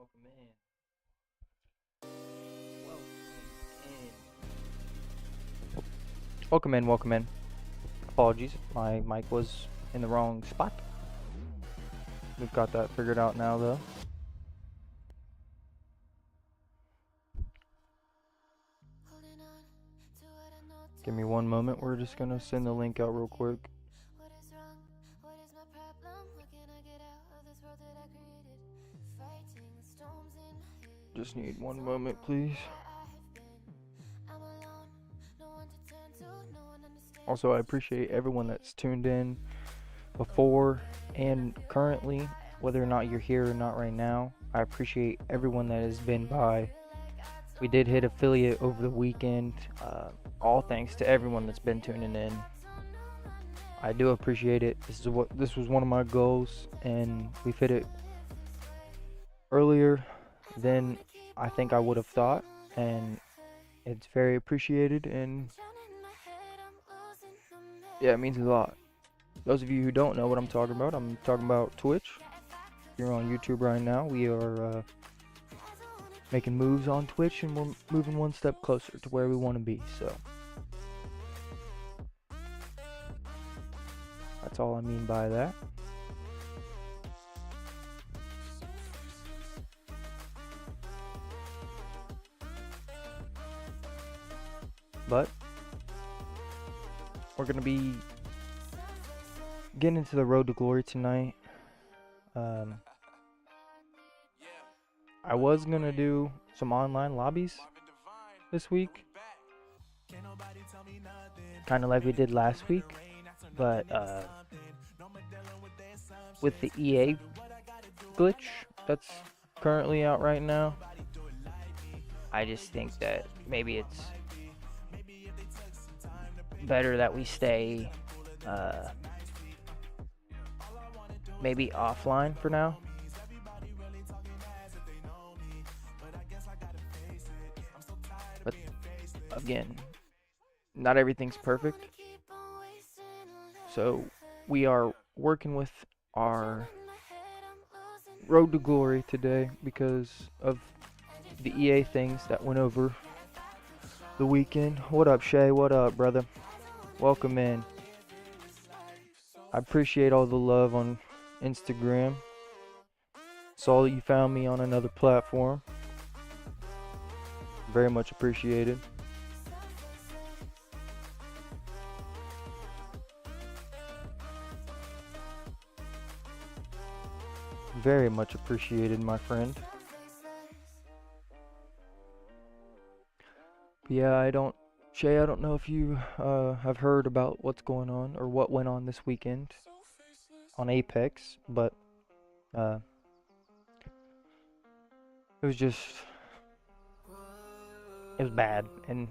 welcome in. Welcome in. Welcome in, welcome in. Apologies, my mic was in the wrong spot. We've got that figured out now, though. Give me one moment. We're just gonna send the link out real quick. Just need one moment, please. Also, I appreciate everyone that's tuned in before and currently, whether or not you're here or not right now. I appreciate everyone that has been by. We did hit affiliate over the weekend. All thanks to everyone that's been tuning in. I do appreciate it. This was one of my goals, and we've hit it earlier than I think I would have thought, and it's very appreciated. And yeah, it means a lot. Those of you who don't know what I'm talking about Twitch. If you're on YouTube right now, we are making moves on Twitch, and we're moving one step closer to where we want to be. So that's all I mean by that. But we're gonna be getting into the road to glory tonight. I was gonna do some online lobbies this week, kind of like we did last week, but with the EA glitch that's currently out right now, I just think that maybe it's better that we stay maybe offline for now. But again, not everything's perfect. So we are working with our road to glory today because of the EA things that went over the weekend. What up, Shay? What up, brother? Welcome in. I appreciate all the love on Instagram. Saw that you found me on another platform. Very much appreciated. Very much appreciated, my friend. But yeah, Shay, I don't know if you have heard about what's going on or what went on this weekend on Apex, but it was bad, and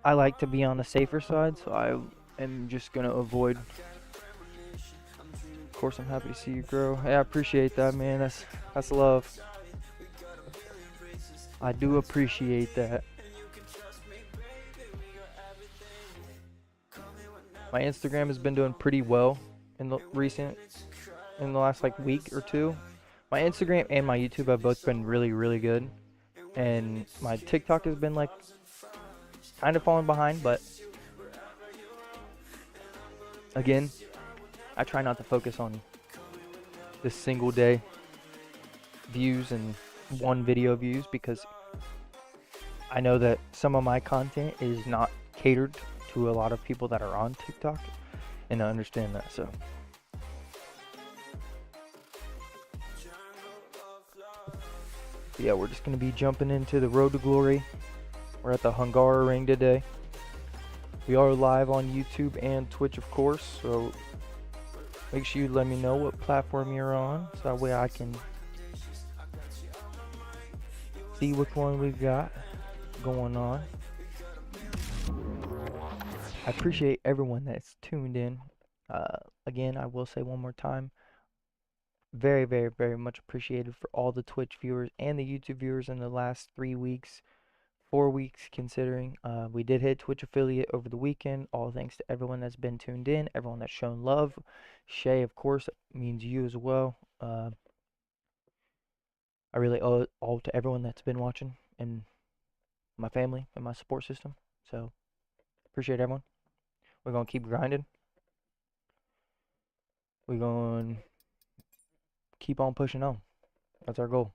I like to be on the safer side, so I am just gonna avoid. Of course, I'm happy to see you grow. Yeah, I appreciate that, man. That's love. I do appreciate that. My Instagram has been doing pretty well in the last like week or two. My Instagram and my YouTube have both been really, really good, and my TikTok has been like kind of falling behind, but again, I try not to focus on this single day views and one video views because I know that some of my content is not catered to a lot of people that are on TikTok, and I understand that. So yeah, we're just gonna be jumping into the road to glory. We're at the Hungaroring today. We are live on YouTube and Twitch, of course, so make sure you let me know what platform you're on, so that way I can see which one we've got going on. I appreciate everyone that's tuned in. Again, I will say one more time, very, very, very much appreciated for all the Twitch viewers and the YouTube viewers in the last 3 weeks, 4 weeks considering. We did hit Twitch affiliate over the weekend. All thanks to everyone that's been tuned in, everyone that's shown love. Shay, of course, means you as well. I really owe it all to everyone that's been watching and my family and my support system. So appreciate everyone. We're gonna keep grinding. We're gonna keep on pushing on. That's our goal.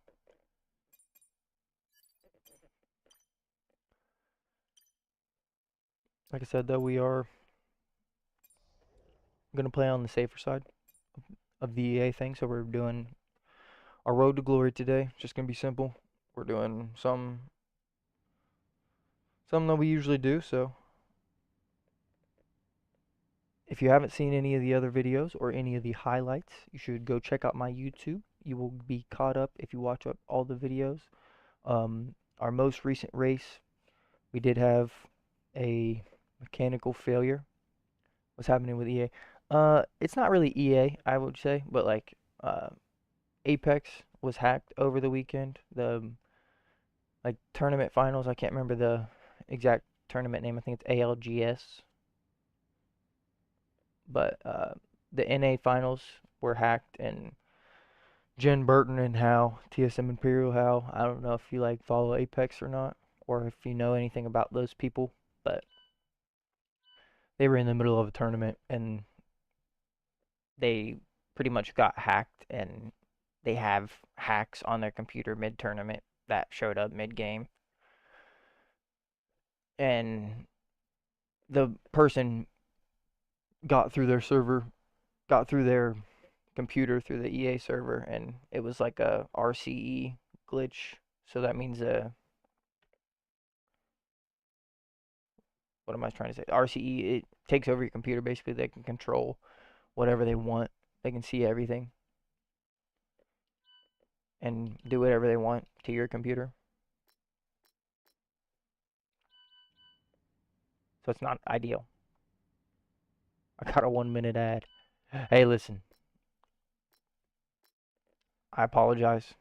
Like I said, though, we are gonna play on the safer side of the EA thing. So we're doing our road to glory today. Just gonna be simple. We're doing some that we usually do. So if you haven't seen any of the other videos or any of the highlights, you should go check out my YouTube. You will be caught up if you watch up all the videos. Our most recent race, we did have a mechanical failure. What's happening with EA? It's not really EA, I would say, but like Apex was hacked over the weekend. The like tournament finals, I can't remember the exact tournament name. I think it's ALGS, but the NA finals were hacked, and Jen Burton and Hal, TSM Imperial Hal. I don't know if you like follow Apex or not, or if you know anything about those people, but they were in the middle of a tournament and they pretty much got hacked, and they have hacks on their computer mid tournament that showed up mid game, and the person got through their server, got through their computer through the EA server, and it was like a RCE glitch. So that means what am I trying to say? RCE, it takes over your computer. Basically, they can control whatever they want. They can see everything and do whatever they want to your computer. So it's not ideal. I got a 1 minute ad. Hey, listen. I apologize.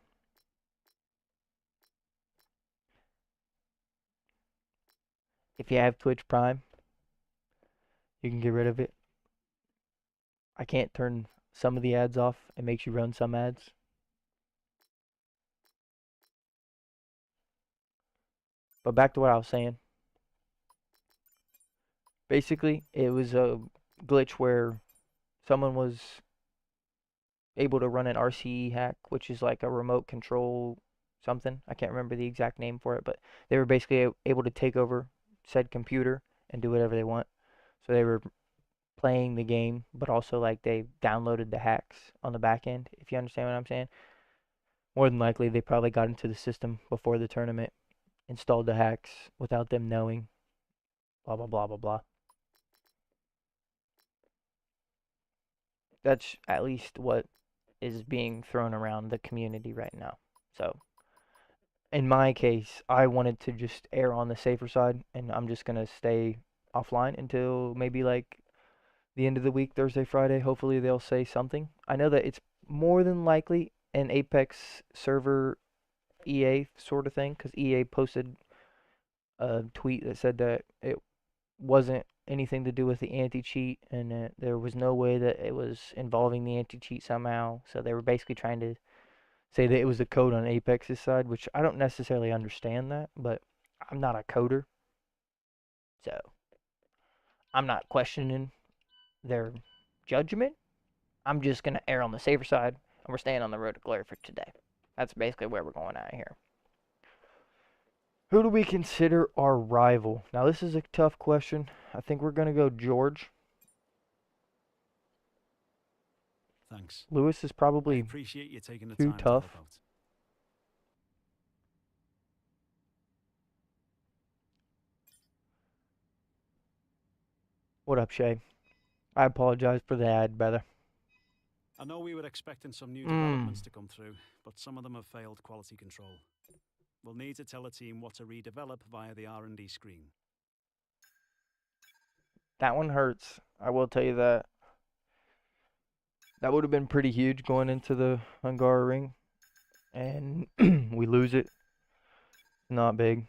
If you have Twitch Prime, you can get rid of it. I can't turn some of the ads off. It makes you run some ads. But back to what I was saying. Basically, it was a glitch where someone was able to run an RCE hack, which is like a remote control something. I can't remember the exact name for it, but they were basically able to take over said computer and do whatever they want. So they were playing the game, but also like they downloaded the hacks on the back end, if you understand what I'm saying. More than likely, they probably got into the system before the tournament, installed the hacks without them knowing, blah, blah, blah, blah, blah. That's at least what is being thrown around the community right now. So, in my case, I wanted to just err on the safer side, and I'm just going to stay offline until maybe like the end of the week, Thursday, Friday. Hopefully, they'll say something. I know that it's more than likely an Apex server EA sort of thing, because EA posted a tweet that said that it wasn't anything to do with the anti-cheat, and there was no way that it was involving the anti-cheat somehow. So they were basically trying to say that it was the code on Apex's side, which I don't necessarily understand that, but I'm not a coder, so I'm not questioning their judgment. I'm just gonna err on the safer side, and we're staying on the road to glory for today. That's basically where we're going at here. Who do we consider our rival? Now, this is a tough question. I think we're going to go George. Thanks. Lewis is probably appreciate you taking the too time tough. to help out. What up, Shay? I apologize for the ad, brother. I know we were expecting some new developments to come through, but some of them have failed quality control. We'll need to tell the team what to redevelop via the R&D screen. That one hurts. I will tell you that. That would have been pretty huge going into the Hungaroring, and we lose it. Not big.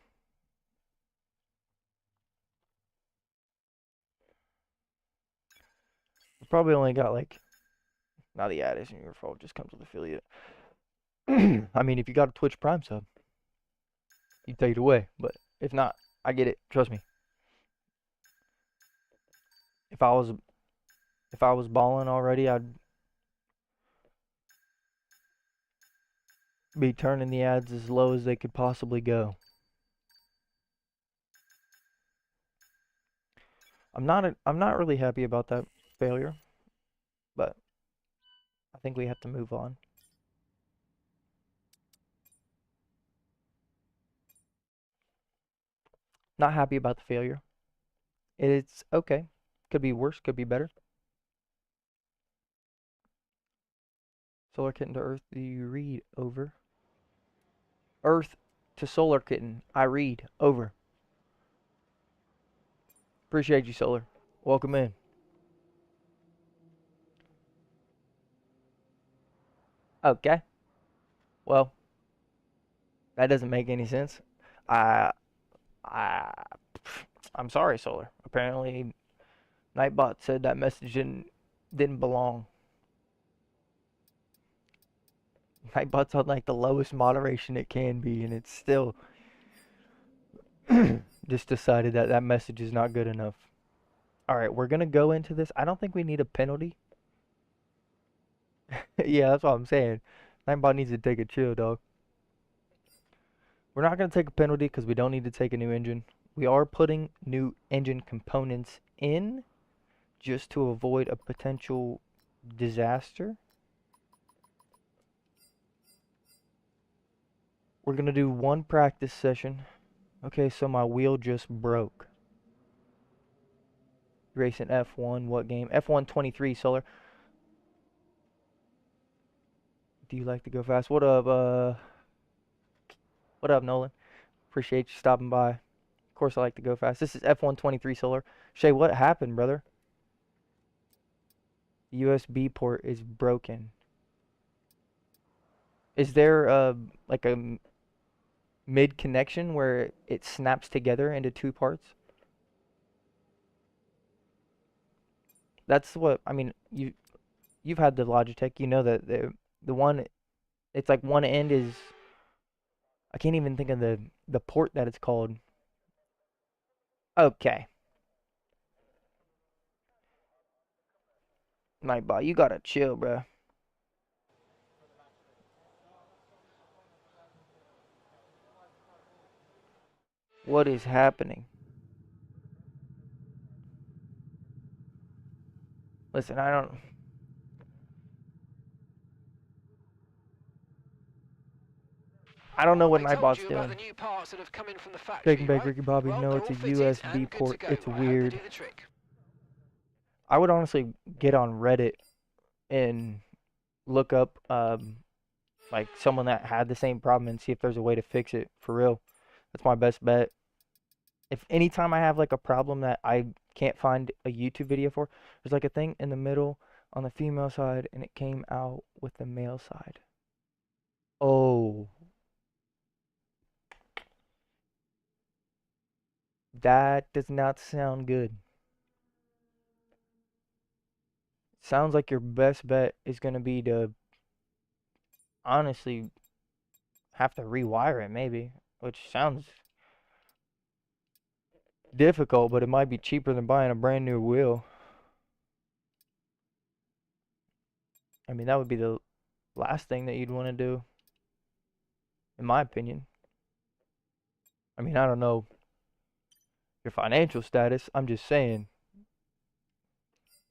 We probably only got like. Now the ad isn't your fault. Just comes with affiliate. I mean, if you got a Twitch Prime sub, you take it away. But if not, I get it. Trust me. If I was balling already, I'd be turning the ads as low as they could possibly go. I'm not really happy about that failure, but I think we have to move on. Not happy about the failure. It's okay. Could be worse, could be better. Solar Kitten to Earth, do you read? Over. Earth to Solar Kitten, I read. Over. Appreciate you, Solar. Welcome in. Okay. Well, that doesn't make any sense. I, I, I'm sorry, Solar. Apparently, Nightbot said that message didn't belong. Nightbot's on like the lowest moderation it can be, and it's still just decided that that message is not good enough. All right, we're gonna go into this. I don't think we need a penalty. Yeah, that's what I'm saying. Nightbot needs to take a chill, dog. We're not gonna take a penalty because we don't need to take a new engine. We are putting new engine components in just to avoid a potential disaster. We're gonna do one practice session. Okay, so my wheel just broke. Racing F1, what game? F1 23, Solar. Do you like to go fast? What up, Nolan? Appreciate you stopping by. Of course I like to go fast. This is F1 23, Solar. Shay, what happened, brother? The USB port is broken. Is there like a mid connection where it snaps together into two parts? That's what I mean. You've had the Logitech. You know that the one, it's like one end is, I can't even think of the port that it's called. Okay, Nightbot, you gotta chill, bro. What is happening? Listen, I don't know what Nightbot's doing. Taking back Ricky Bobby. No, it's a USB port. It's weird. I would honestly get on Reddit and look up like someone that had the same problem and see if there's a way to fix it for real. That's my best bet. If anytime I have like a problem that I can't find a YouTube video for, there's like a thing in the middle on the female side and it came out with the male side. Oh, that does not sound good. Sounds like your best bet is going to be to honestly have to rewire it maybe, which sounds difficult, but it might be cheaper than buying a brand new wheel. I mean, that would be the last thing that you'd want to do, in my opinion. I mean, I don't know your financial status. I'm just saying,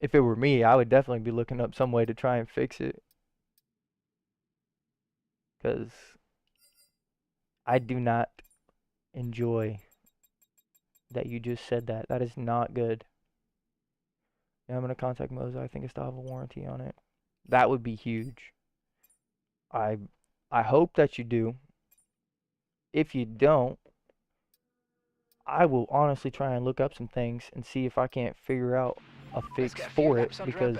if it were me, I would definitely be looking up some way to try and fix it. Because I do not enjoy that you just said that. That is not good. Yeah, I'm going to contact Moza. I think I still have a warranty on it. That would be huge. I I hope that you do. If you don't, I will honestly try and look up some things and see if I can't figure out a fix for it, because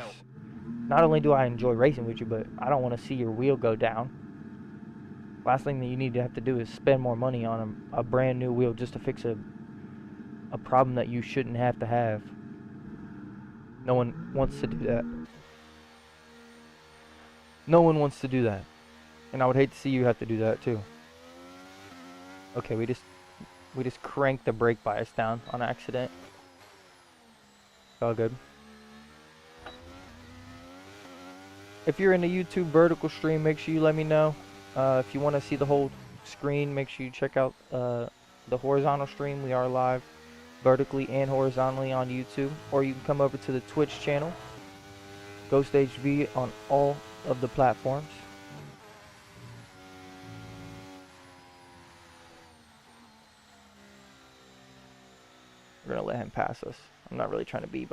not only do I enjoy racing with you, but I don't want to see your wheel go down. Last thing that you need to have to do is spend more money on a brand new wheel just to fix a problem that you shouldn't have to have. No one wants to do that. No one wants to do that. And I would hate to see you have to do that too. Okay, we just cranked the brake bias down on accident. All good. If you're in the YouTube vertical stream, make sure you let me know. If you want to see the whole screen, make sure you check out the horizontal stream. We are live vertically and horizontally on YouTube. Or you can come over to the Twitch channel, Ghost HV, on all of the platforms. We're going to let him pass us. I'm not really trying to be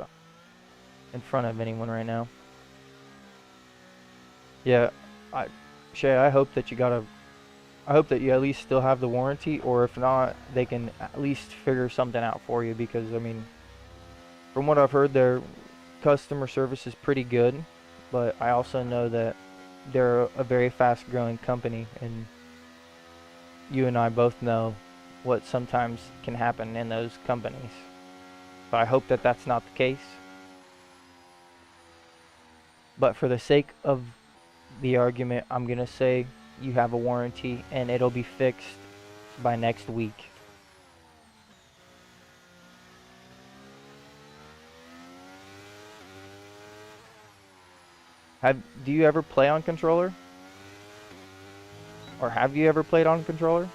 in front of anyone right now. Yeah, Shay, I hope that you at least still have the warranty, or if not, they can at least figure something out for you, because, I mean, from what I've heard, their customer service is pretty good, but I also know that they're a very fast-growing company, and you and I both know what sometimes can happen in those companies. So I hope that that's not the case. But for the sake of the argument, I'm gonna say you have a warranty and it'll be fixed by next week. Do you ever play on controller? Or have you ever played on controller?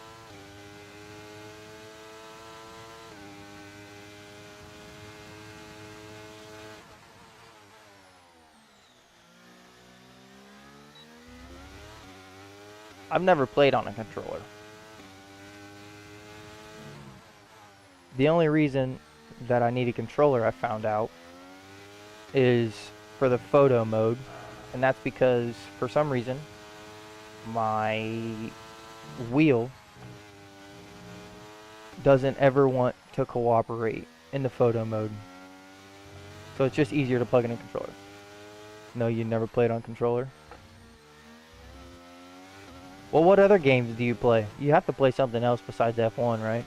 I've never played on a controller. The only reason that I need a controller, I found out, is for the photo mode, and that's because for some reason my wheel doesn't ever want to cooperate in the photo mode. So it's just easier to plug in a controller. No, you never played on controller? Well, what other games do you play? You have to play something else besides F1, right?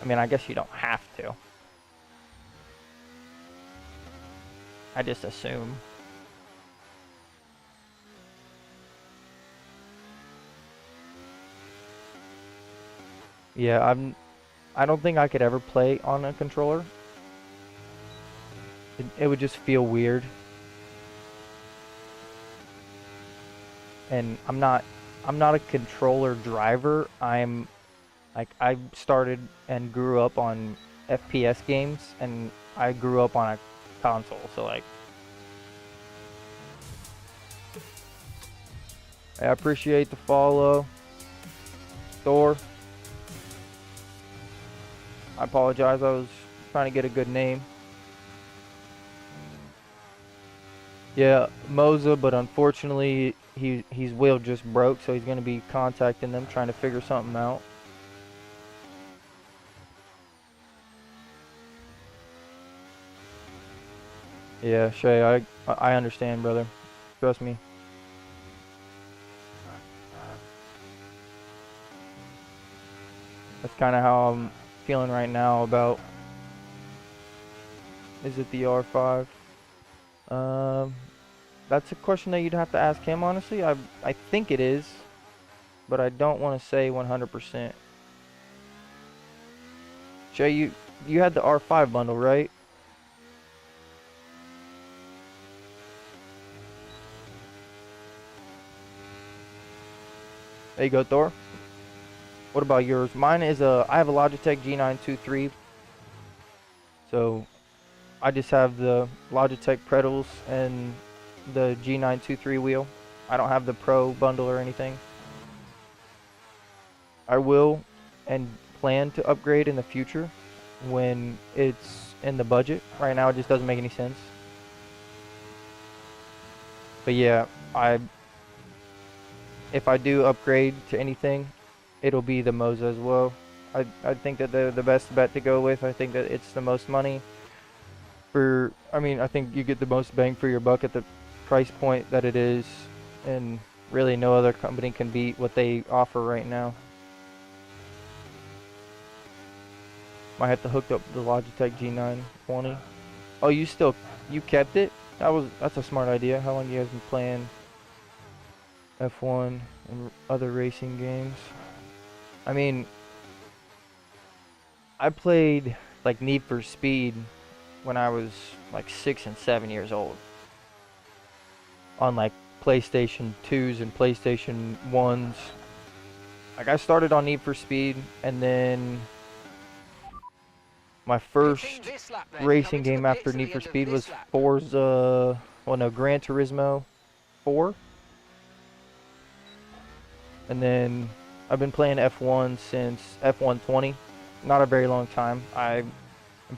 I mean, I guess you don't have to. I just assume. Yeah, I don't think I could ever play on a controller. It would just feel weird. And I'm not a controller driver. I started and grew up on FPS games, and I grew up on a console, so like I appreciate the follow. Thor. I apologize, I was trying to get a good name. Yeah, Moza, but unfortunately his wheel just broke, so he's gonna be contacting them, trying to figure something out. Yeah, Shay, I understand, brother. Trust me. That's kind of how I'm feeling right now about. Is it the R5? That's a question that you'd have to ask him, honestly. I think it is, but I don't want to say 100%. Shay, you had the R5 bundle, right? There you go, Thor. What about yours? Mine is I have a Logitech G923. So I just have the Logitech pedals and the G923 wheel. I don't have the Pro bundle or anything. I will and plan to upgrade in the future when it's in the budget. Right now it just doesn't make any sense. But yeah, if I do upgrade to anything, it'll be the Moza as well. I think that they're the best bet to go with. I think that it's the most money for, I mean, I think you get the most bang for your buck at the price point that it is, and really no other company can beat what they offer right now. Might have to hook up the Logitech G920. Oh, you kept it? That's a smart idea. How long you guys been playing F1 and other racing games? I mean, I played like Need for Speed when I was like 6 and 7 years old on like PlayStation 2s and PlayStation 1s. Like I started on Need for Speed, and then my first racing game after Need for Speed was Forza, well no, Gran Turismo 4. And then I've been playing F1 since F120. Not a very long time. I'm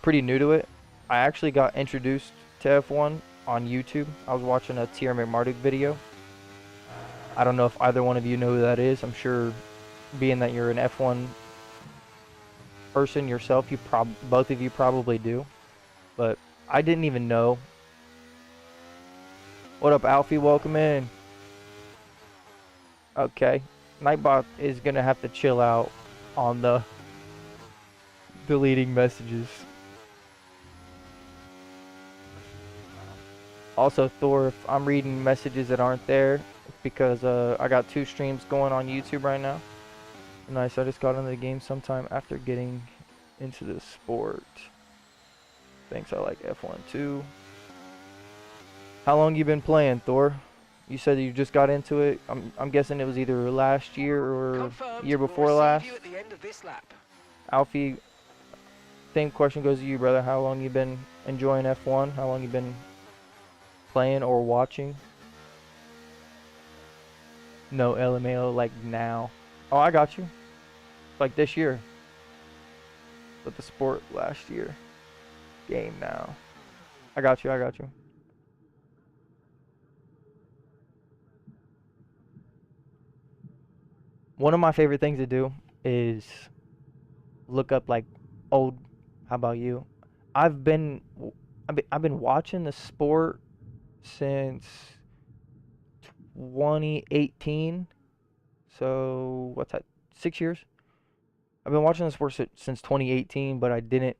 pretty new to it. I actually got introduced to F1 on YouTube. I was watching a Thierry Marduk video. I don't know if either one of you know who that is. I'm sure, being that you're an F1 person yourself, both of you probably do. But I didn't even know. What up, Alfie? Welcome in. Okay. Nightbot is going to have to chill out on the deleting messages. Also, Thor, if I'm reading messages that aren't there, it's because I got 2 streams going on YouTube right now. Nice, I just got into the game sometime after getting into the sport. Thanks, I like F1 too. How long you been playing, Thor? You said you just got into it. I'm guessing it was either last year or year before last. Alfie, same question goes to you, brother. How long you been enjoying F1? How long you been playing or watching? No, LMAO, like now. Oh, I got you. Like this year. But the sport last year. Game now. I got you. One of my favorite things to do is look up like old. How about you? I've been I've been watching the sport since 2018. So what's that? 6 years. I've been watching the sport since 2018, but I didn't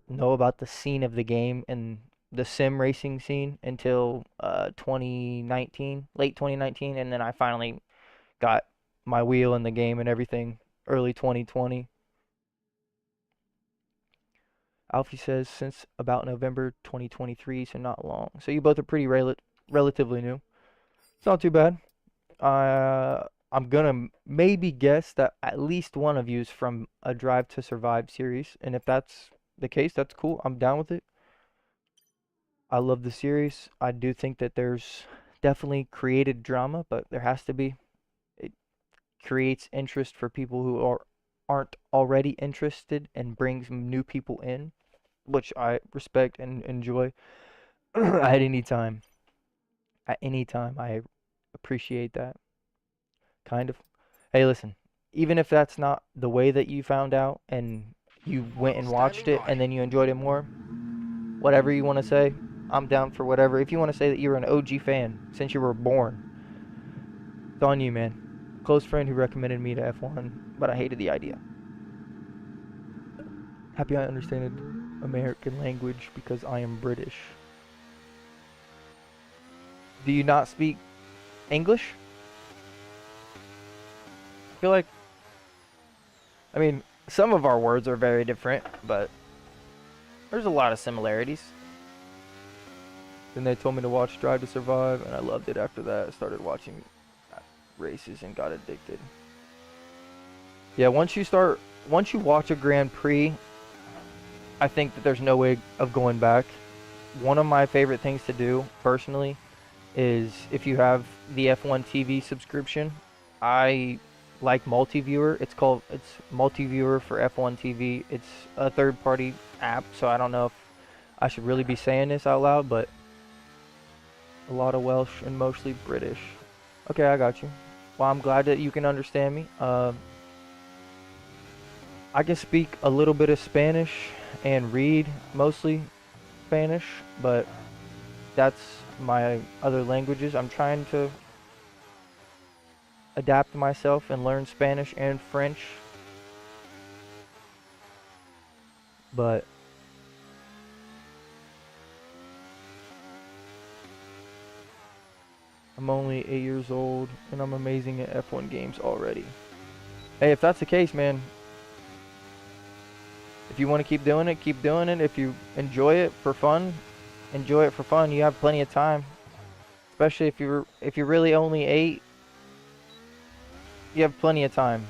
know about the scene of the game and the sim racing scene until 2019, late 2019, and then I finally got my wheel in the game and everything early 2020. Alfie says since about November 2023, so not long. So you both are pretty relatively new. It's not too bad. I'm gonna maybe guess that at least one of you is from a Drive to Survive series, and if that's the case, that's cool. I'm down with it. I love the series. I do think that there's definitely created drama, but there has to be. It creates interest for people who aren't already interested and brings new people in, which I respect and enjoy at any time. At any time, I appreciate that. Kind of. Hey, listen, even if that's not the way that you found out and you went and watched it and then you enjoyed it more, whatever you want to say, I'm down for whatever. If you want to say that you were an OG fan since you were born, it's on you, man. Close friend who recommended me to F1, but I hated the idea. Happy I understand American language because I am British. Do you not speak English? I feel like, I mean, some of our words are very different, but there's a lot of similarities. Then they told me to watch Drive to Survive, and I loved it after that. I started watching races and got addicted. Yeah, once you watch a Grand Prix, I think that there's no way of going back. One of my favorite things to do, personally, is if you have the F1 TV subscription, I like Multiviewer. It's Multiviewer for F1 TV. It's a third-party app, so I don't know if I should really be saying this out loud, but a lot of Welsh and mostly British. Okay, I got you. Well, I'm glad that you can understand me. I can speak a little bit of Spanish and read mostly Spanish, but that's my other languages. I'm trying to adapt myself and learn Spanish and French. but I'm only 8 years old and I'm amazing at F1 games already. Hey, if that's the case, man, if you want to keep doing it, keep doing it. If you enjoy it for fun, enjoy it for fun. You have plenty of time. Especially if you're really only 8, you have plenty of time.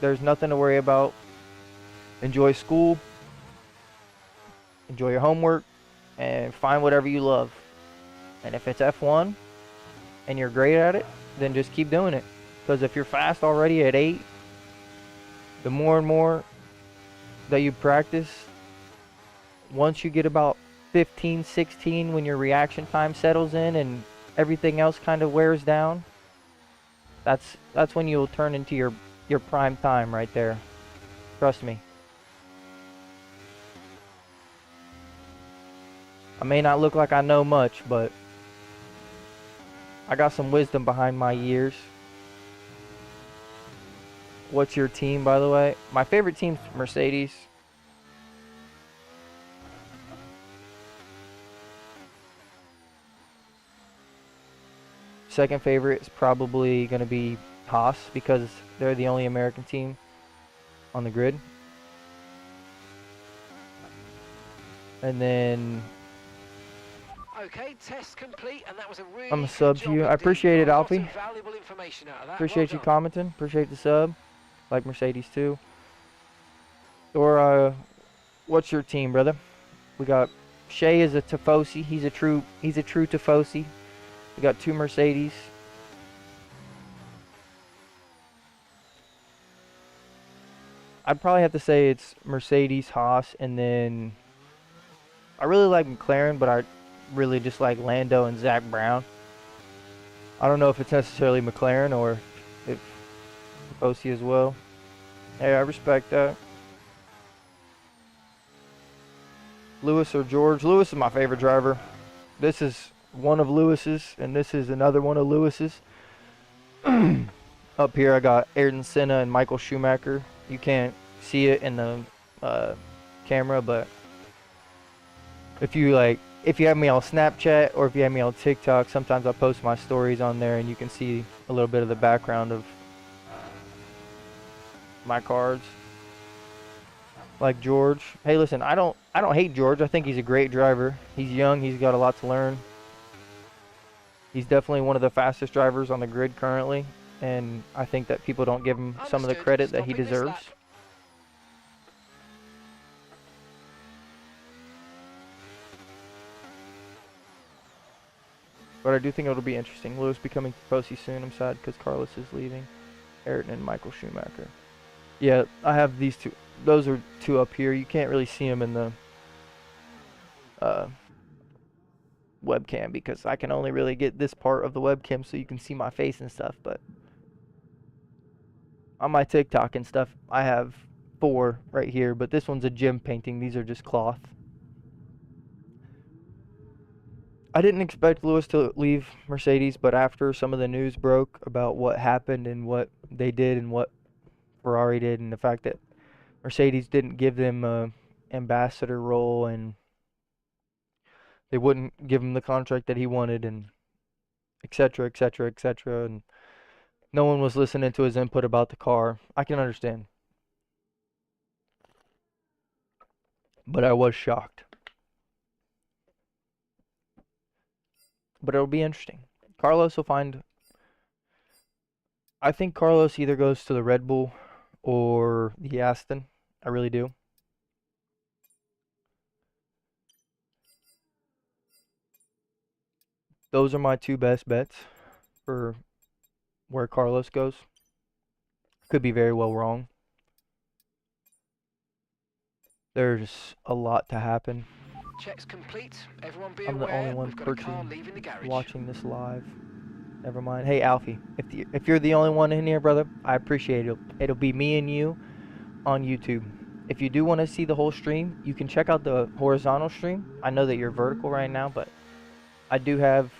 There's nothing to worry about. Enjoy school, enjoy your homework, and find whatever you love. And if it's F1 and you're great at it, then just keep doing it. Because if you're fast already at 8, the more and more that you practice, once you get about 15, 16, when your reaction time settles in and everything else kind of wears down, that's when you'll turn into your prime time right there. Trust me. I may not look like I know much, but I got some wisdom behind my years. What's your team, by the way? My favorite team's Mercedes. Second favorite is probably going to be Haas because they're the only American team on the grid. And then okay, test complete, and that was a really I'm a sub to you. I appreciate it, Alfie. Appreciate you commenting. Appreciate the sub. Like Mercedes too. Or what's your team, brother? We got Shay is a Tifosi. He's a true Tifosi. We got 2 Mercedes. I'd probably have to say it's Mercedes, Haas, and then I really like McLaren, but I really just like Lando and Zach Brown. I don't know if it's necessarily McLaren or if Tifosi as well. Hey, I respect that. Lewis or George? Lewis is my favorite driver. This is one of Lewis's, and this is another one of Lewis's. Up here I got Ayrton Senna and Michael Schumacher. You can't see it in the camera, but if you have me on Snapchat or if you have me on TikTok, sometimes I post my stories on there and you can see a little bit of the background of my cards. Like George. Hey, listen, I don't hate George. I think he's a great driver. He's young, he's got a lot to learn. He's definitely one of the fastest drivers on the grid currently, and I think that people don't give him some of the credit that he deserves. But I do think it'll be interesting. Lewis becoming Tifosi soon. I'm sad because Carlos is leaving. Ayrton and Michael Schumacher. Yeah, I have these two. Those are 2 up here. You can't really see them in the webcam because I can only really get this part of the webcam so you can see my face and stuff. But on my TikTok and stuff, I have 4 right here. But this one's a gym painting. These are just cloth. I didn't expect Lewis to leave Mercedes, but after some of the news broke about what happened and what they did and what Ferrari did, and the fact that Mercedes didn't give them a ambassador role and they wouldn't give him the contract that he wanted, and etc., etc., etc., and no one was listening to his input about the car. I can understand. But I was shocked. But it'll be interesting. Carlos will find... I think Carlos either goes to the Red Bull or the Aston. I really do. Those are my 2 best bets for where Carlos goes. Could be very well wrong. There's a lot to happen. Checks complete. Everyone be I'm the aware, only one we've got a car leaving the garage. watching this live. Never mind. Hey, Alfie, if you're the only one in here, brother, I appreciate it. It'll be me and you on YouTube. If you do want to see the whole stream, you can check out the horizontal stream. I know that you're vertical right now, but I do have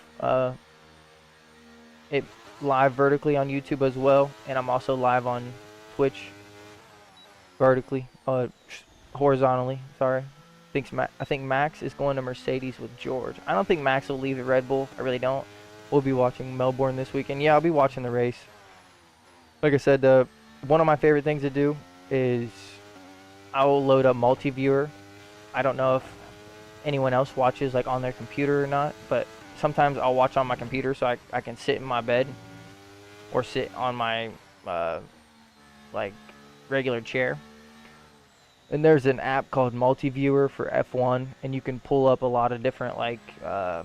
it live vertically on YouTube as well, and I'm also live on Twitch vertically. horizontally. Sorry. I think Max is going to Mercedes with George. I don't think Max will leave at Red Bull. I really don't. We'll be watching Melbourne this weekend. Yeah, I'll be watching the race. Like I said, one of my favorite things to do is I will load up multi-viewer. I don't know if anyone else watches like on their computer or not, but sometimes I'll watch on my computer so I can sit in my bed or sit on my like regular chair. And there's an app called Multi-Viewer for F1, and you can pull up a lot of different like I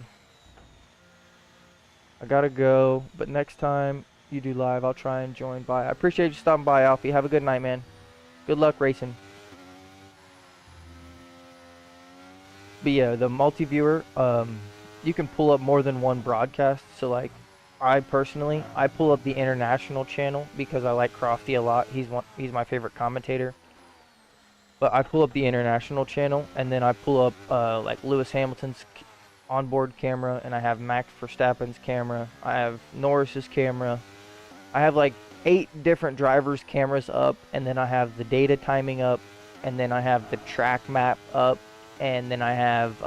gotta go, but next time you do live, I'll try and join by. I appreciate you stopping by, Alfie. Have a good night, man. Good luck racing. But yeah, the multi-viewer, you can pull up more than one broadcast. So like, I personally pull up the international channel because I like Crofty a lot. He's my favorite commentator. But I pull up the international channel, and then I pull up like Lewis Hamilton's onboard camera, and I have Max Verstappen's camera. I have Norris's camera. I have like 8 different drivers' cameras up, and then I have the data timing up, and then I have the track map up, and then I have,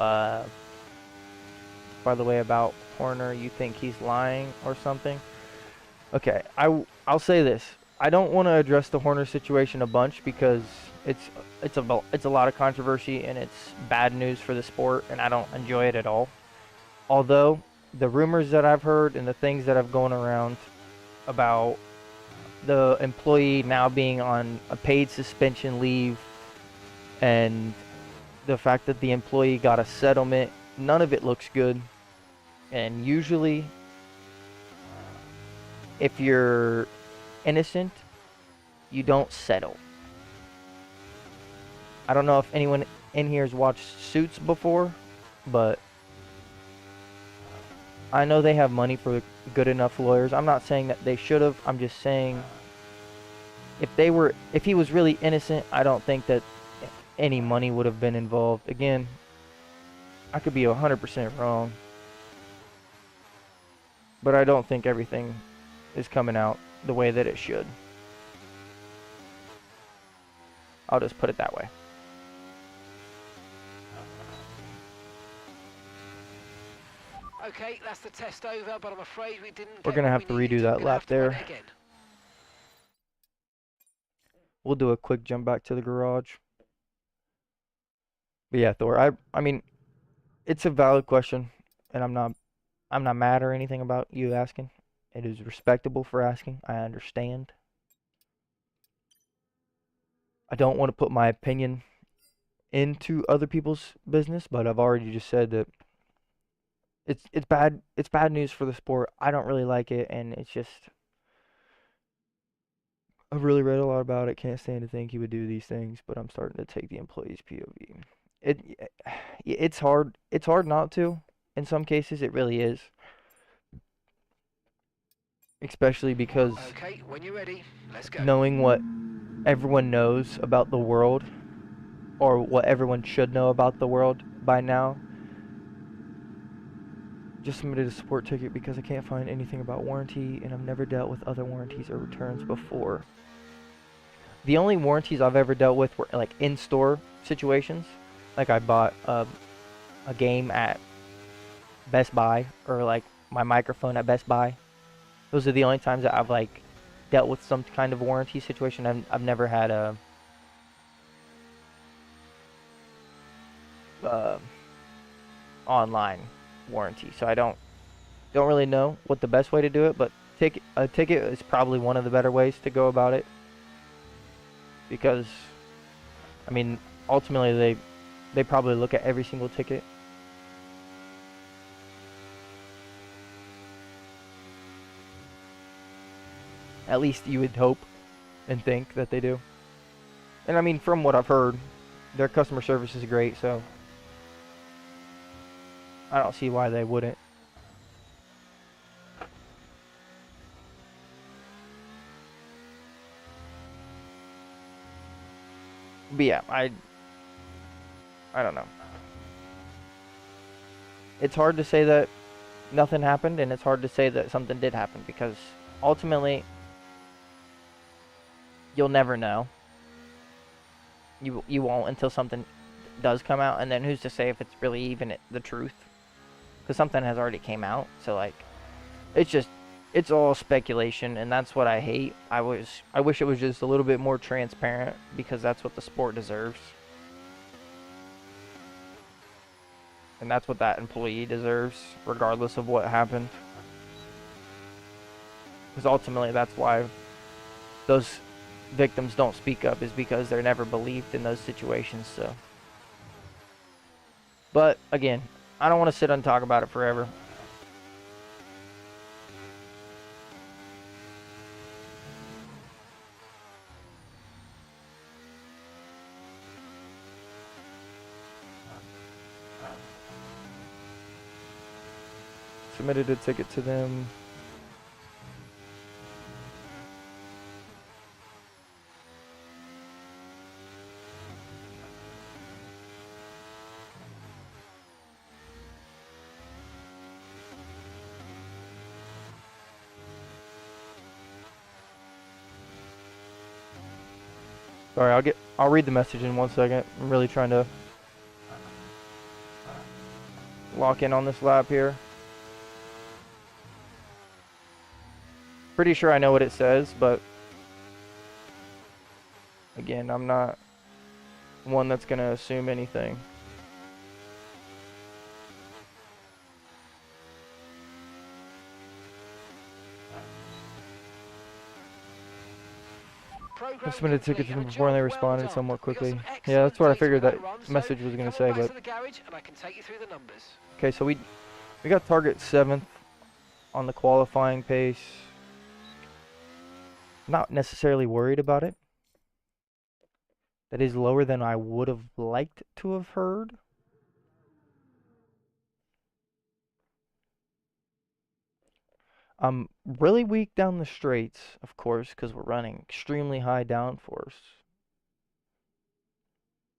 by the way, about Horner, you think he's lying or something? Okay, I'll say this. I don't want to address the Horner situation a bunch because it's a lot of controversy and it's bad news for the sport, and I don't enjoy it at all. Although the rumors that I've heard and the things that have gone around about the employee now being on a paid suspension leave and the fact that the employee got a settlement, none of it looks good. And usually, if you're innocent, you don't settle. I don't know if anyone in here has watched Suits before, but I know they have money for good enough lawyers. I'm not saying that they should have. I'm just saying if he was really innocent, I don't think that any money would have been involved. Again, I could be 100% wrong, but I don't think everything is coming out the way that it should. I'll just put it that way. Okay, that's the test over, but I'm afraid we didn't. We're gonna have to redo that lap there. We'll do a quick jump back to the garage. But yeah, Thor, I mean, it's a valid question, and I'm not mad or anything about you asking. It is respectable for asking. I understand. I don't want to put my opinion into other people's business, but I've already just said that it's bad news for the sport. I don't really like it, and it's just I've really read a lot about it. Can't stand to think he would do these things, but I'm starting to take the employee's POV. It's hard. It's hard not to. In some cases, it really is. Especially because okay, when you're ready, let's go. Knowing what everyone knows about the world, or what everyone should know about the world by now. Just submitted a support ticket because I can't find anything about warranty, and I've never dealt with other warranties or returns before. The only warranties I've ever dealt with were like in-store situations. Like I bought a game at Best Buy, or like my microphone at Best Buy. Those are the only times that I've like dealt with some kind of warranty situation. I've never had a online warranty, so I don't really know what the best way to do it, but a ticket is probably one of the better ways to go about it, because I mean ultimately they probably look at every single ticket. At least you would hope and think that they do. And I mean, from what I've heard, their customer service is great, so I don't see why they wouldn't. But yeah, I don't know. It's hard to say that nothing happened, and it's hard to say that something did happen, because ultimately you'll never know. you won't until something does come out, and then who's to say if it's really even the truth? Because something has already came out, so like, it's all speculation, and that's what I hate. I wish it was just a little bit more transparent, because that's what the sport deserves. And that's what that employee deserves, regardless of what happened. Because ultimately, that's why those victims don't speak up, is because they're never believed in those situations. So, but again, I don't want to sit and talk about it forever. Submitted a ticket to them. Sorry, I'll read the message in 1 second. I'm really trying to lock in on this lap here. Pretty sure I know what it says, but again, I'm not one that's going to assume anything. I submitted a ticket to them before and they responded somewhat quickly. Yeah, that's what I figured that message was going to say, but... Okay, so we got target 7th on the qualifying pace. Not necessarily worried about it. That is lower than I would have liked to have heard. I'm really weak down the straights, of course, because we're running extremely high downforce.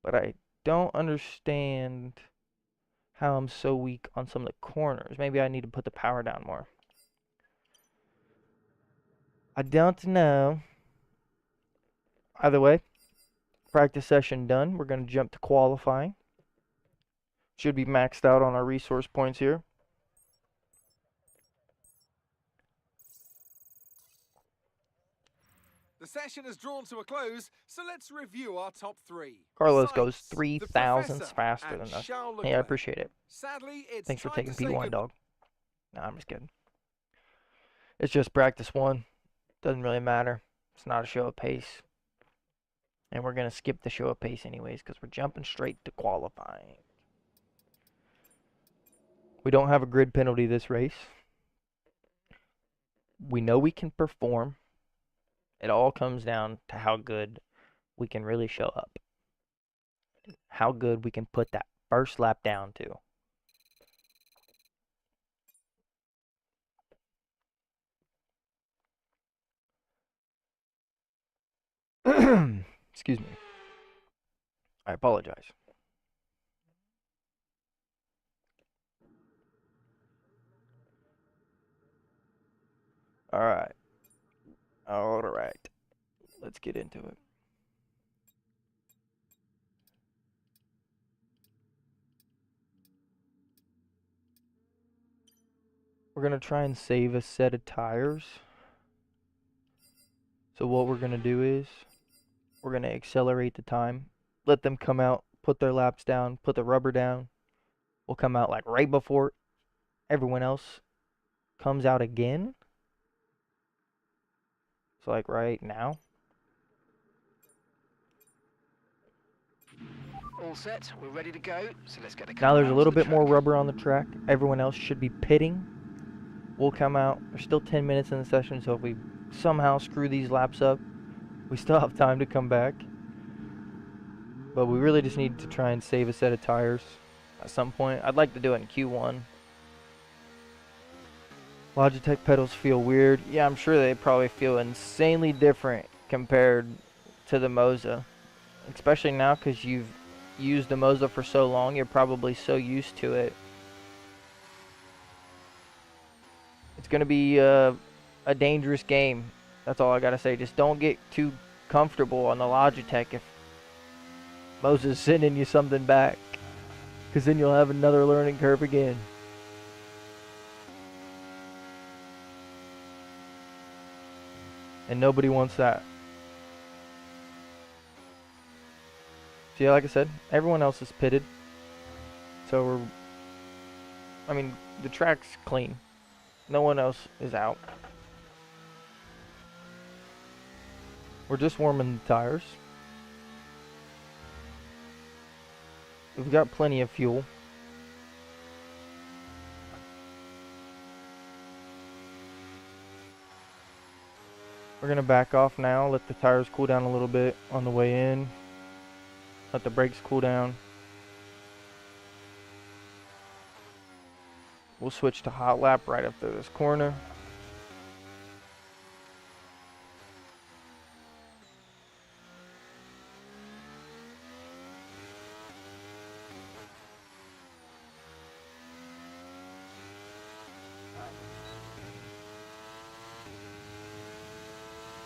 But I don't understand how I'm so weak on some of the corners. Maybe I need to put the power down more. I don't know. Either way, practice session done. We're going to jump to qualifying. Should be maxed out on our resource points here. The session has drawn to a close, so let's review our top 3. Carlos Sights, goes 3 thousandths faster than us. Hey, I appreciate it. Sadly, it's Thanks for time taking to say P1, dog. Nah, I'm just kidding. It's just practice 1. Doesn't really matter. It's not a show of pace. And we're going to skip the show of pace anyways, because we're jumping straight to qualifying. We don't have a grid penalty this race. We know we can perform. It all comes down to how good we can really show up. How good we can put that first lap down to. Excuse me. I apologize. Alright. Alright. Let's get into it. We're going to try and save a set of tires. So what we're going to do is we're going to accelerate the time. Let them come out, put their laps down, put the rubber down. We'll come out like right before everyone else comes out again. So like right now. All set, we're ready to go, so let's get the Now there's a little bit more rubber on the track. Everyone else should be pitting. We'll come out. There's still 10 minutes in the session, so if we somehow screw these laps up, we still have time to come back. But we really just need to try and save a set of tires at some point. I'd like to do it in Q1. Logitech pedals feel weird. Yeah, I'm sure they probably feel insanely different compared to the Moza. Especially now because you've used the Moza for so long, you're probably so used to it. It's going to be a dangerous game. That's all I got to say. Just don't get too comfortable on the Logitech. Moses sending you something back. Because then you'll have another learning curve again. And nobody wants that. So yeah, like I said, everyone else is pitted. So the track's clean. No one else is out. We're just warming the tires. We've got plenty of fuel. We're gonna back off now, let the tires cool down a little bit on the way in. Let the brakes cool down. We'll switch to hot lap right after this corner.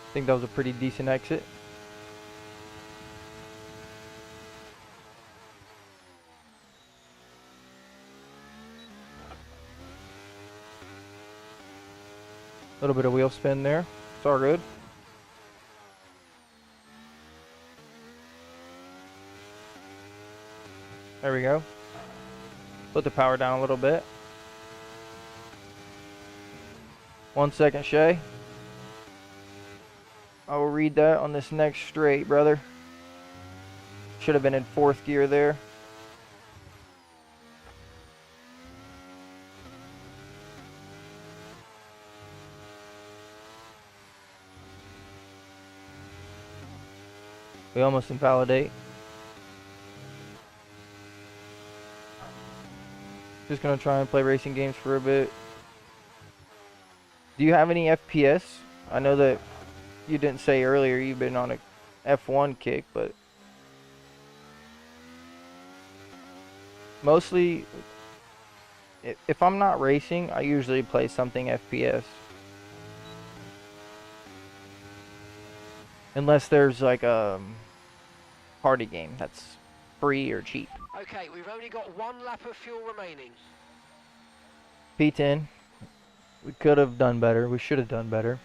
I think that was a pretty decent exit. A little bit of wheel spin there. It's all good. There we go. Put the power down a little bit. 1 second, Shay. I will read that on this next straight, brother. Should have been in 4th gear there. We almost invalidate. Just gonna try and play racing games for a bit. Do you have any FPS? I know that you didn't say earlier you've been on a F1 kick, but mostly if I'm not racing, I usually play something FPS. Unless there's like a party game that's free or cheap. Okay, we've only got 1 lap of fuel remaining. P10. We could have done better. We should have done better.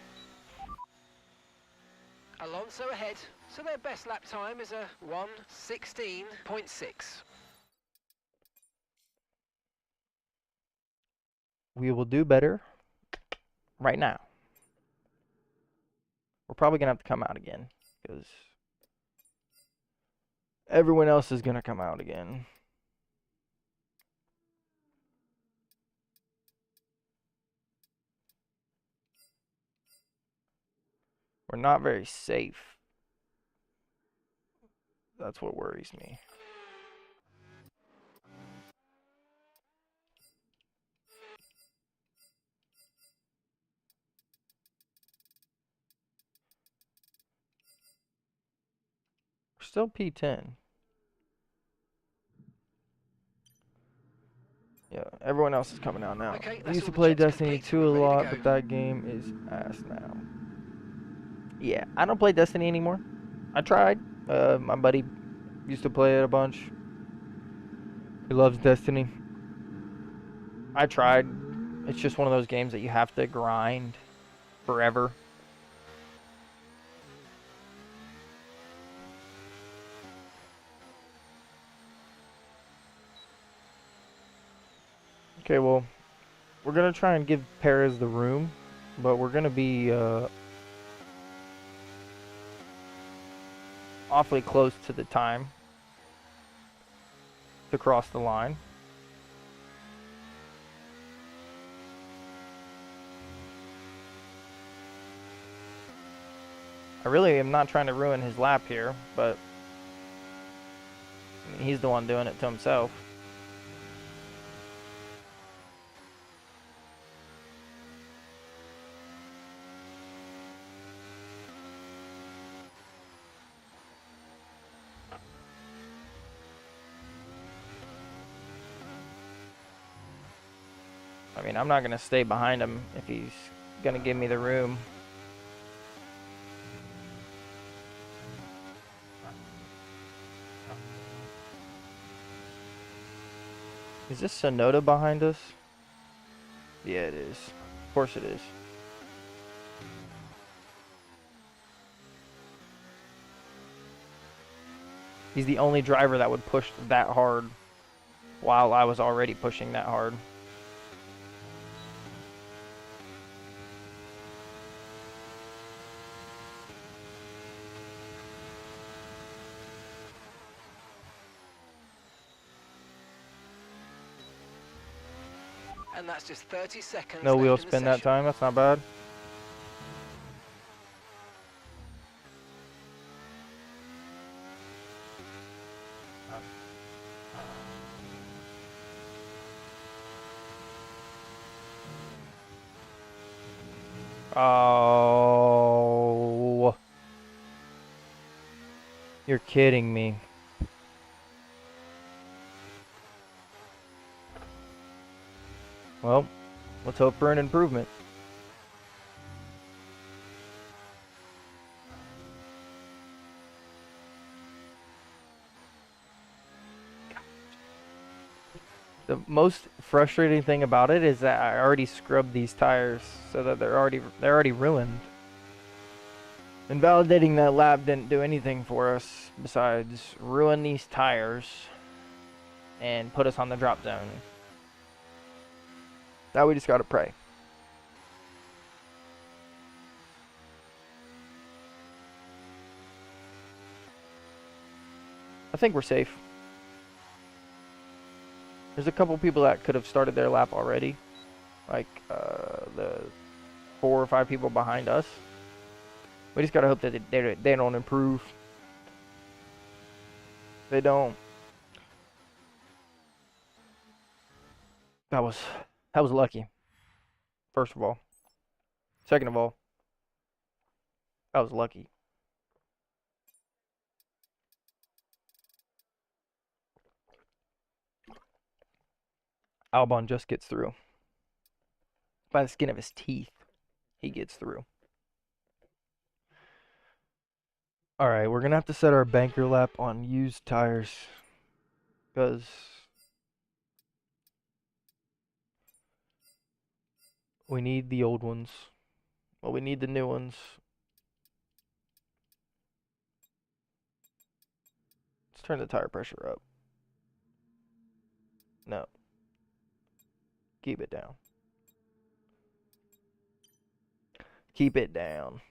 Alonso ahead, so their best lap time is a 1:16.6. We will do better right now. We're probably going to have to come out again because everyone else is going to come out again. We're not very safe. That's what worries me. We're still P10. Yeah, everyone else is coming out now. Okay, I used to all the play checks Destiny complete. 2 a We're ready to lot, go. but that game is ass now. Yeah, I don't play Destiny anymore. I tried. My buddy used to play it a bunch. He loves Destiny. I tried. It's just one of those games that you have to grind forever. Okay, well, we're going to try and give Perez the room, but we're going to be awfully close to the time to cross the line. I really am not trying to ruin his lap here, but I mean, he's the one doing it to himself. I mean, I'm not going to stay behind him if he's going to give me the room. Is this Sonoda behind us? Yeah, it is. Of course it is. He's the only driver that would push that hard while I was already pushing that hard. And that's just 30 seconds No left wheel in the spin that session. time. That's not bad. Oh, you're kidding me. Well, let's hope for an improvement. The most frustrating thing about it is that I already scrubbed these tires so that they're already ruined. Invalidating that lap didn't do anything for us besides ruin these tires and put us on the drop zone. Now we just gotta pray. I think we're safe. There's a couple people that could have started their lap already, like the 4 or 5 people behind us. We just gotta hope that they don't improve. They don't. That was lucky. First of all. Second of all, that was lucky. Albon just gets through. By the skin of his teeth, he gets through. Alright, we're going to have to set our banker lap on used tires. Because we need the old ones. Well, we need the new ones. Let's turn the tire pressure up. No. Keep it down. Keep it down.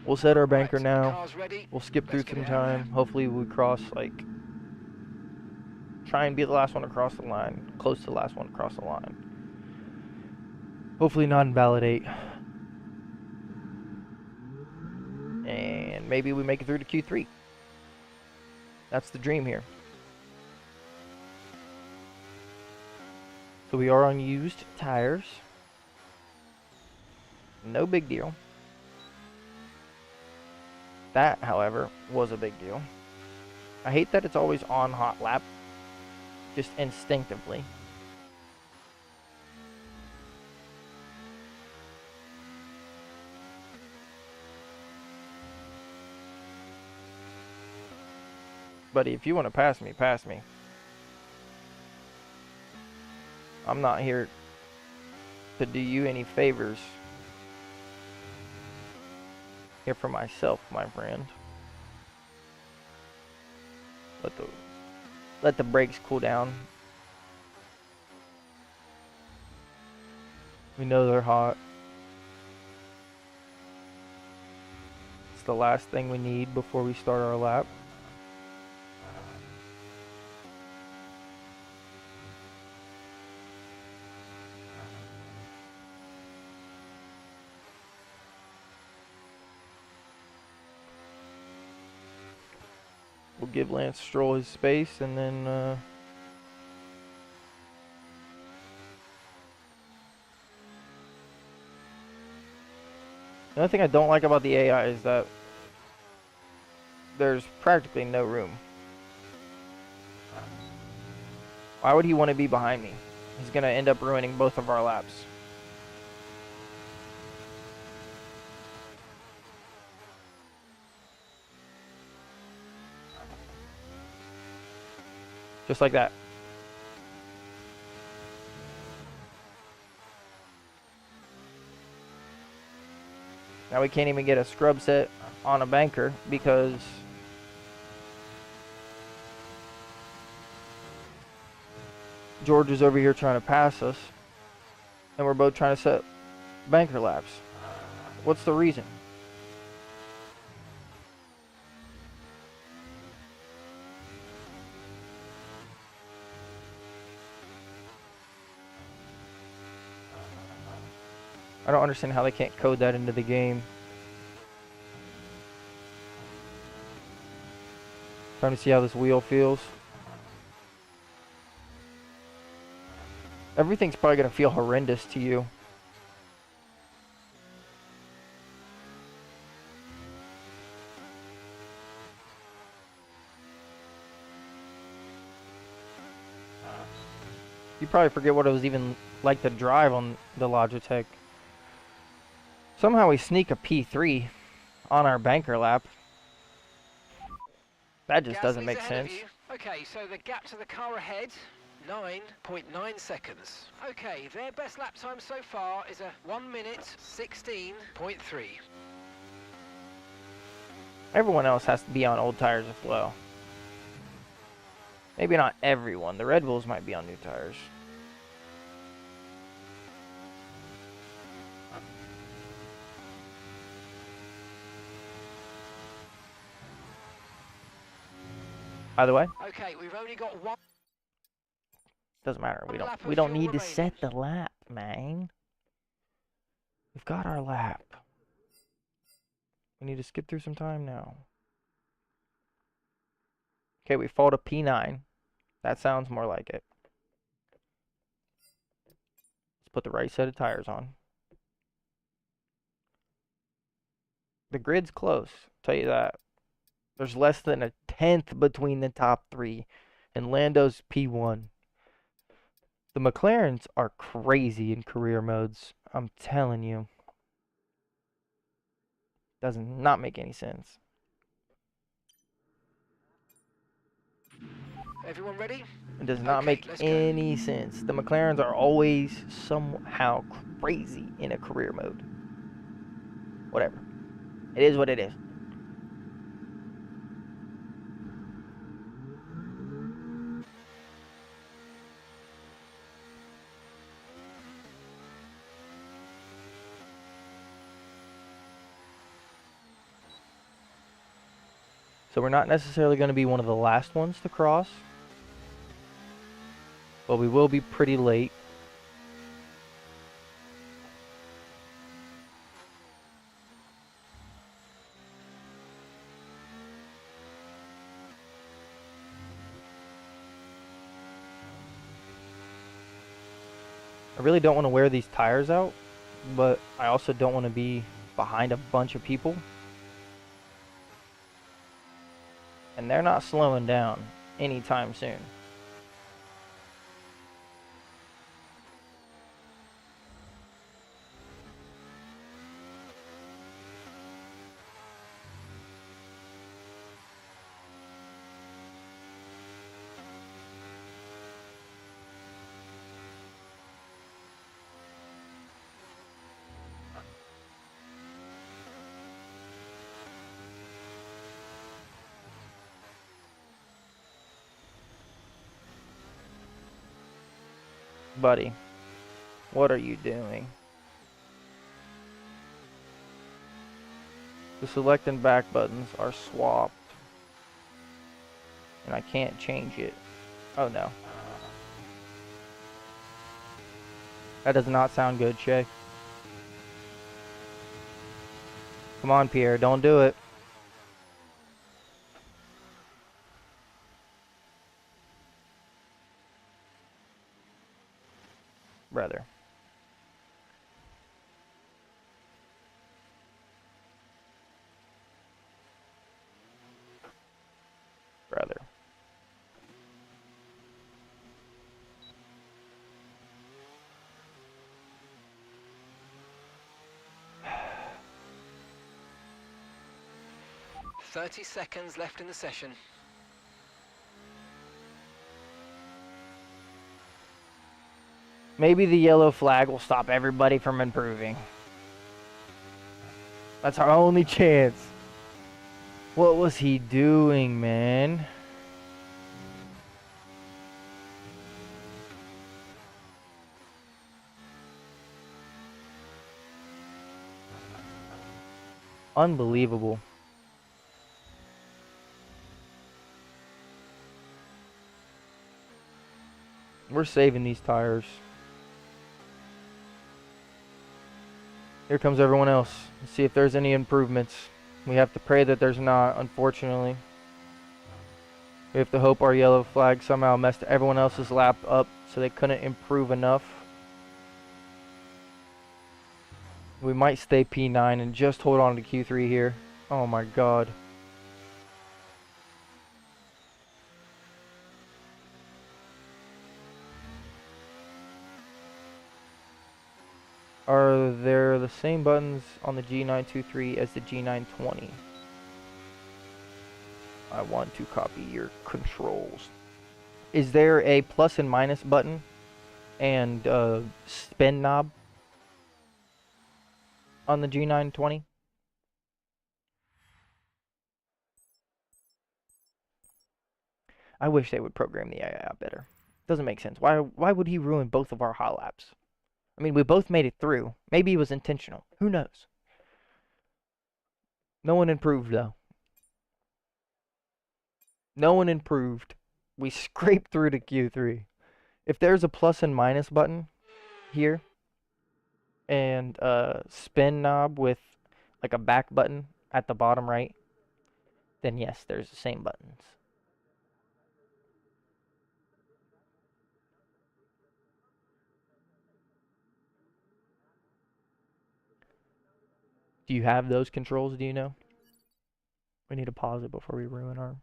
We'll set our banker now. We'll skip through some time. Hopefully we cross, like, try and be the last one across the line. Close to the last one across the line. Hopefully not invalidate. And maybe we make it through to Q3. That's the dream here. So we are on used tires. No big deal. That, however, was a big deal. I hate that it's always on hot lap. Just instinctively. Buddy, if you want to pass me, pass me. I'm not here to do you any favors. Here for myself, my friend. Let the brakes cool down. We know they're hot. It's the last thing we need before we start our lap. We'll give Lance Stroll his space, and then the only thing I don't like about the AI is that there's practically no room. Why would he want to be behind me? He's going to end up ruining both of our laps. Just like that. Now we can't even get a scrub set on a banker because George is over here trying to pass us, and we're both trying to set banker laps. What's the reason? I don't understand how they can't code that into the game. Trying to see how this wheel feels. Everything's probably going to feel horrendous to you. You probably forget what it was even like to drive on the Logitech. Somehow we sneak a P3 on our banker lap. That just doesn't make sense. Okay, so the gap to the car ahead, 9.9 seconds. Okay, their best lap time so far is a 1 minute 16.3. Everyone else has to be on old tires as well. Maybe not everyone. The Red Bulls might be on new tires. By the way, okay, we've only got one. Doesn't matter. We don't need to set the lap, man. We've got our lap. We need to skip through some time now. Okay, we fall to P9. That sounds more like it. Let's put the right set of tires on. The grid's close, tell you that. There's less than a tenth between the top three, and Lando's P1. The McLarens are crazy in career modes. I'm telling you. Does not make any sense. Everyone ready? It does not make any sense. The McLarens are always somehow crazy in a career mode. Whatever. It is what it is. So we're not necessarily going to be one of the last ones to cross, but we will be pretty late. I really don't want to wear these tires out, but I also don't want to be behind a bunch of people. And they're not slowing down anytime soon. Buddy, what are you doing? The select and back buttons are swapped, and I can't change it. Oh no. That does not sound good, Shay. Come on, Pierre, don't do it. Brother. Brother. "30 seconds left in the session." Maybe the yellow flag will stop everybody from improving. That's our only chance. What was he doing, man? Unbelievable. We're saving these tires. Here comes everyone else. Let's see if there's any improvements. We have to pray that there's not, unfortunately. We have to hope our yellow flag somehow messed everyone else's lap up so they couldn't improve enough. We might stay P9 and just hold on to Q3 here. Oh my god. Are there the same buttons on the G923 as the G920? I want to copy your controls. Is there a plus and minus button and spin knob on the G920? I wish they would program the AI better. Doesn't make sense. Why would he ruin both of our hot laps? I mean, we both made it through. Maybe it was intentional. Who knows? No one improved, though. No one improved. We scraped through to Q3. If there's a plus and minus button here, and a spin knob with like a back button at the bottom right, then yes, there's the same buttons. Do you have those controls, do you know? We need to pause it before we ruin our...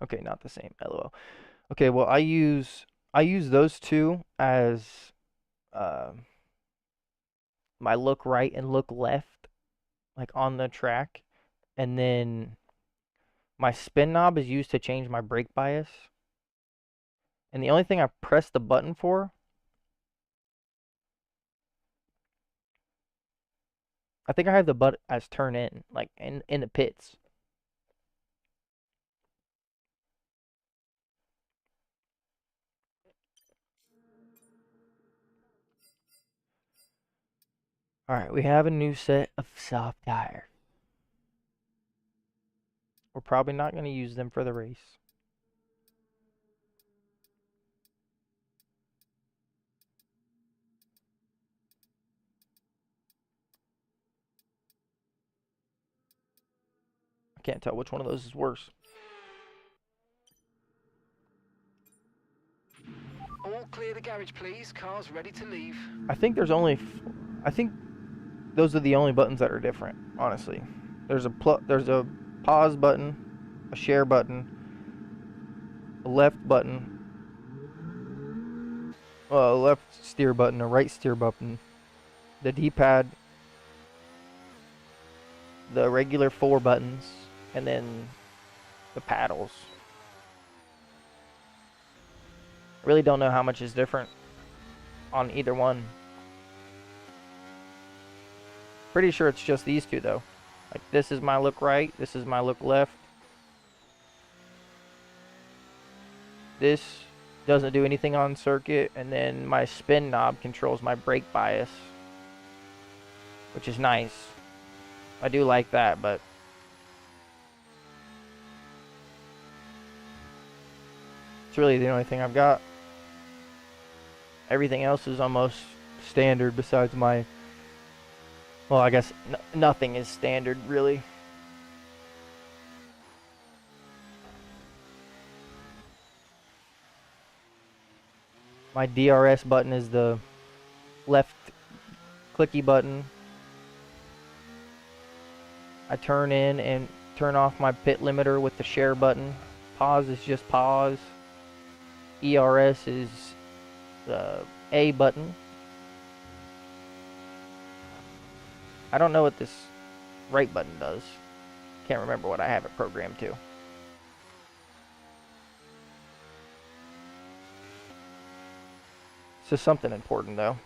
Okay, not the same, LOL. Okay, well, I use those two as my look right and look left, like on the track, and then my spin knob is used to change my brake bias. And the only thing I press the button for, I think I have the button as turn in, like in the pits. Alright, we have a new set of soft tires. We're probably not going to use them for the race. I can't tell which one of those is worse. All clear the garage, please. Cars ready to leave. I think there's only... I think those are the only buttons that are different, honestly. There's a pause button, a share button, a left button, a left steer button, a right steer button, the D-pad, the regular 4 buttons, and then the paddles. I really don't know how much is different on either one. Pretty sure it's just these two though. Like this is my look right, this is my look left. This doesn't do anything on circuit, and then my spin knob controls my brake bias, which is nice. I do like that, but it's really the only thing I've got. Everything else is almost standard besides my... Well, I guess nothing is standard, really. My DRS button is the left clicky button. I turn in and turn off my pit limiter with the share button. Pause is just pause. ERS is the A button. I don't know what this right button does. Can't remember what I have it programmed to. It's just something important, though.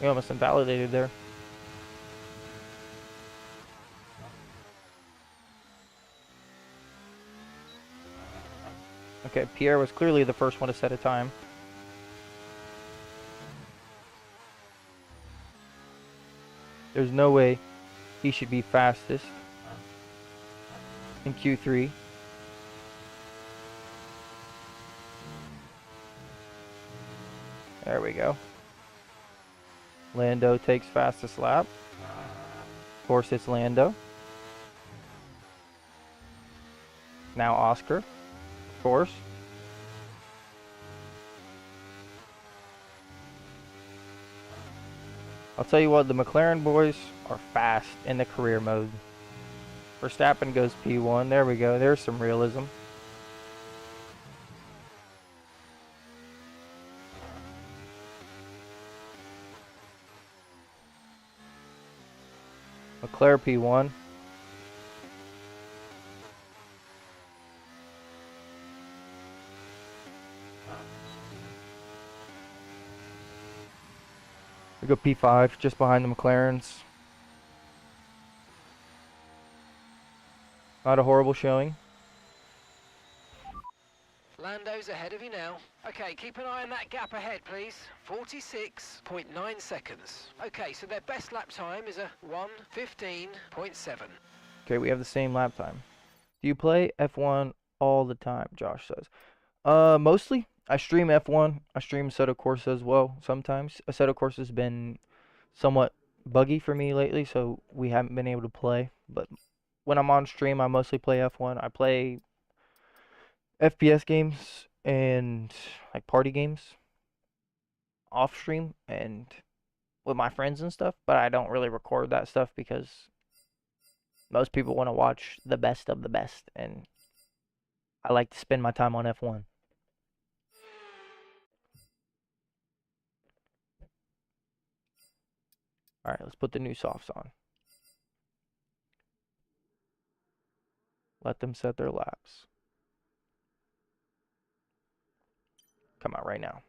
We almost invalidated there. Okay, Pierre was clearly the first one to set a time. There's no way he should be fastest in Q3. There we go. Lando takes fastest lap. Of course, it's Lando. Now Oscar, of course. I'll tell you what, the McLaren boys are fast in the career mode. Verstappen goes P1. There we go. There's some realism. Leclerc P1. We go P5, just behind the McLarens. Not a horrible showing. Lando's ahead of you now. Okay, keep an eye on that gap ahead, please. 46.9 seconds. Okay, so their best lap time is a 1:15.7. Okay, we have the same lap time. Do you play F1 all the time? Josh says. Mostly. I stream F1. I stream Assetto Corsa as well sometimes. Assetto Corsa has been somewhat buggy for me lately, so we haven't been able to play. But when I'm on stream, I mostly play F1. I play FPS games and like party games off stream and with my friends and stuff, but I don't really record that stuff because most people want to watch the best of the best, and I like to spend my time on F1. All right, let's put the new softs on. Let them set their laps. Come out right now.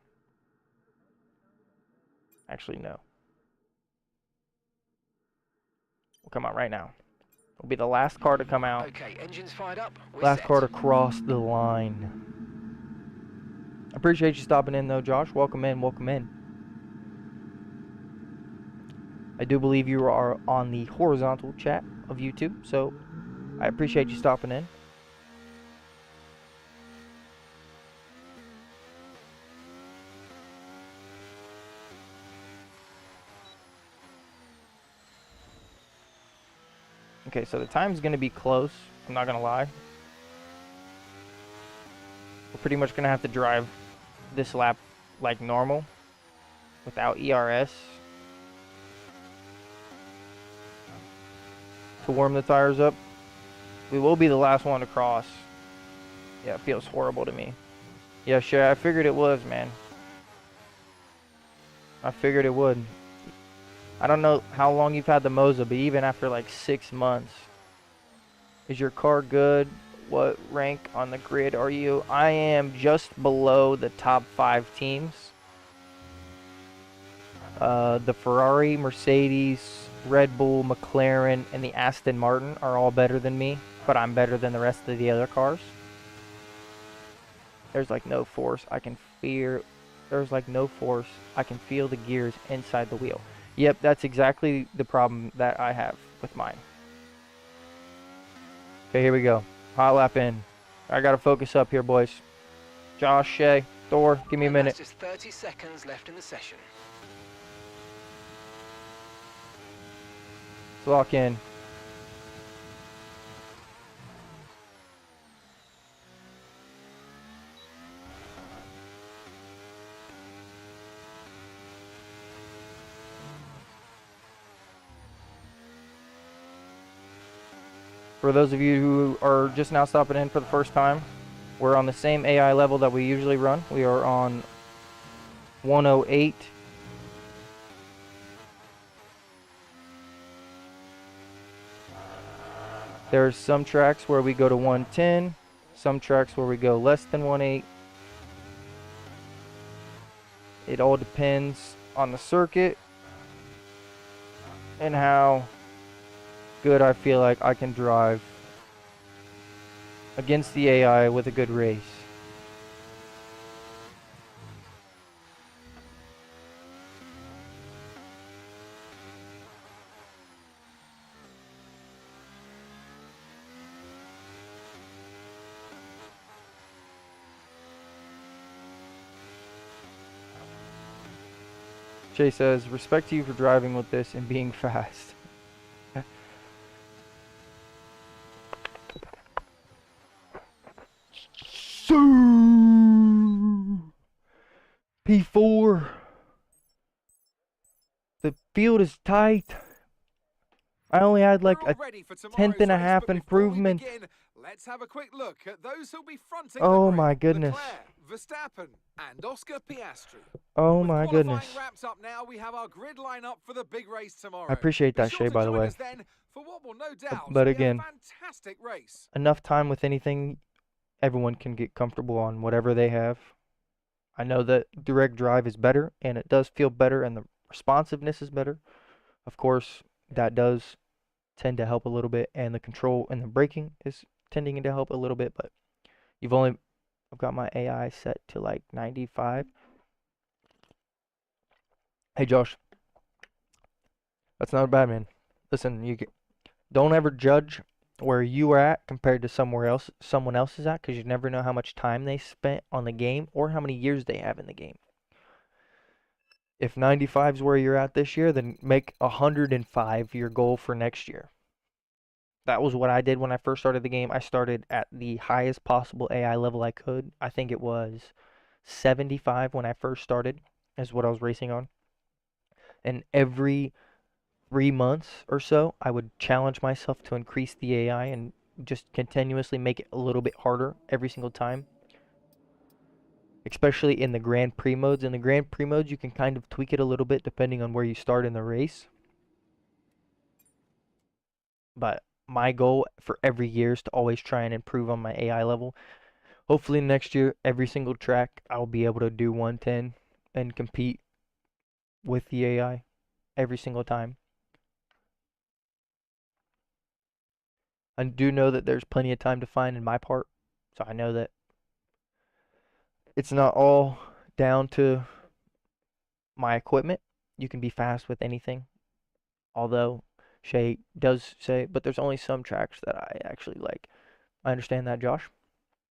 Actually, no. We'll come out right now. It'll be the last car to come out. Okay, engines fired up. We're Last set. car to cross the line. I appreciate you stopping in, though, Josh. Welcome in, welcome in. I do believe you are on the horizontal chat of YouTube, so I appreciate you stopping in. Okay, so the time's going to be close. I'm not going to lie. We're pretty much going to have to drive this lap like normal without ERS to warm the tires up. We will be the last one to cross. Yeah, it feels horrible to me. Yeah, sure, I figured it was, man. I figured it would. I don't know how long you've had the Moza, but even after like 6 months, is your car good? What rank on the grid are you? I am just below the top 5 teams. The Ferrari, Mercedes, Red Bull, McLaren, and the Aston Martin are all better than me, but I'm better than the rest of the other cars. There's like no force. There's like no force. I can feel the gears inside the wheel. Yep, that's exactly the problem that I have with mine. Okay, here we go. Hot lap in. I gotta focus up here, boys. Josh, Shay, Thor, give me a minute. That's just 30 seconds left in the session. Let's lock in. For those of you who are just now stopping in for the first time, we're on the same AI level that we usually run. We are on 108. There's some tracks where we go to 110, some tracks where we go less than 1.8. It all depends on the circuit and how good I feel like I can drive against the AI with a good race. Jay says, respect to you for driving with this and being fast. P4. The field is tight. I only had like a tenth and a half improvement. Let's have a quick look at those who'll be fronting Oh the grid. my goodness. Leclerc, Verstappen, and Oscar Piastri. Oh With my goodness. qualifying wrapped up now, we have our grid lineup for the big race tomorrow. I appreciate that, Be Shay, sure to by the join way. us then for what will no doubt But be again, a fantastic race. enough time with anything, everyone can get comfortable on whatever they have. I know that direct drive is better, and it does feel better, and the responsiveness is better. Of course, that does tend to help a little bit, and the control and the braking is tending to help a little bit, but I've got my AI set to like 95. Hey Josh, that's not bad, man. Listen, don't ever judge where you are at compared to someone else is at, because you never know how much time they spent on the game or how many years they have in the game. If 95 is where you're at this year, then make 105 your goal for next year. That was what I did when I first started the game. I started at the highest possible AI level I could. I think it was 75 when I first started, is what I was racing on. And every 3 months or so, I would challenge myself to increase the AI and just continuously make it a little bit harder every single time. Especially in the Grand Prix modes. In the Grand Prix modes, you can kind of tweak it a little bit depending on where you start in the race. But my goal for every year is to always try and improve on my AI level. Hopefully next year, every single track, I'll be able to do 110 and compete with the AI every single time. I do know that there's plenty of time to find in my part, so I know that it's not all down to my equipment. You can be fast with anything, although Shay does say, but there's only some tracks that I actually like. I understand that, Josh.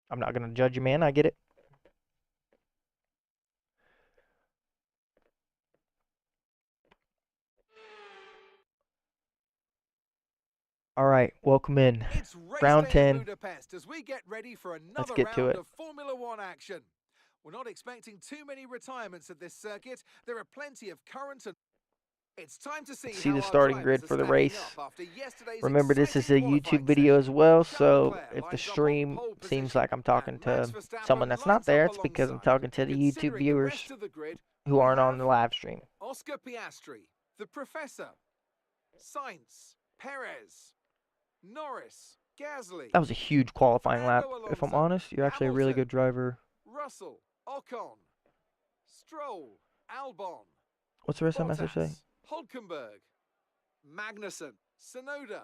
I'm not going to judge you, man. I get it. All right, welcome in. It's race Round day in 10. Budapest as we get ready for Let's another get to round it. of Formula One action. We're not expecting too many retirements at this circuit. There are plenty of current and it's time to see, See how the our starting drivers grid are for the stacking race. up after yesterday's Remember, this is a exciting YouTube qualifying video session. as well, Charles so Leclerc if the lines up on stream pole seems position, like I'm talking and to Max Verstappen someone that's lines not there, up it's because I'm alongside. talking to the YouTube Considering the viewers rest of the grid, who we aren't on have the live stream. Oscar Piastri, the Professor, Sainz, Perez, Norris, Gasly. That was a huge qualifying lap. Fernando If I'm Alonso, honest, you're actually a really Hamilton, good driver. Russell, Ocon, Stroll, Albon. What's the rest of that message say? Bottas, Hulkenberg, Magnussen, Sonoda,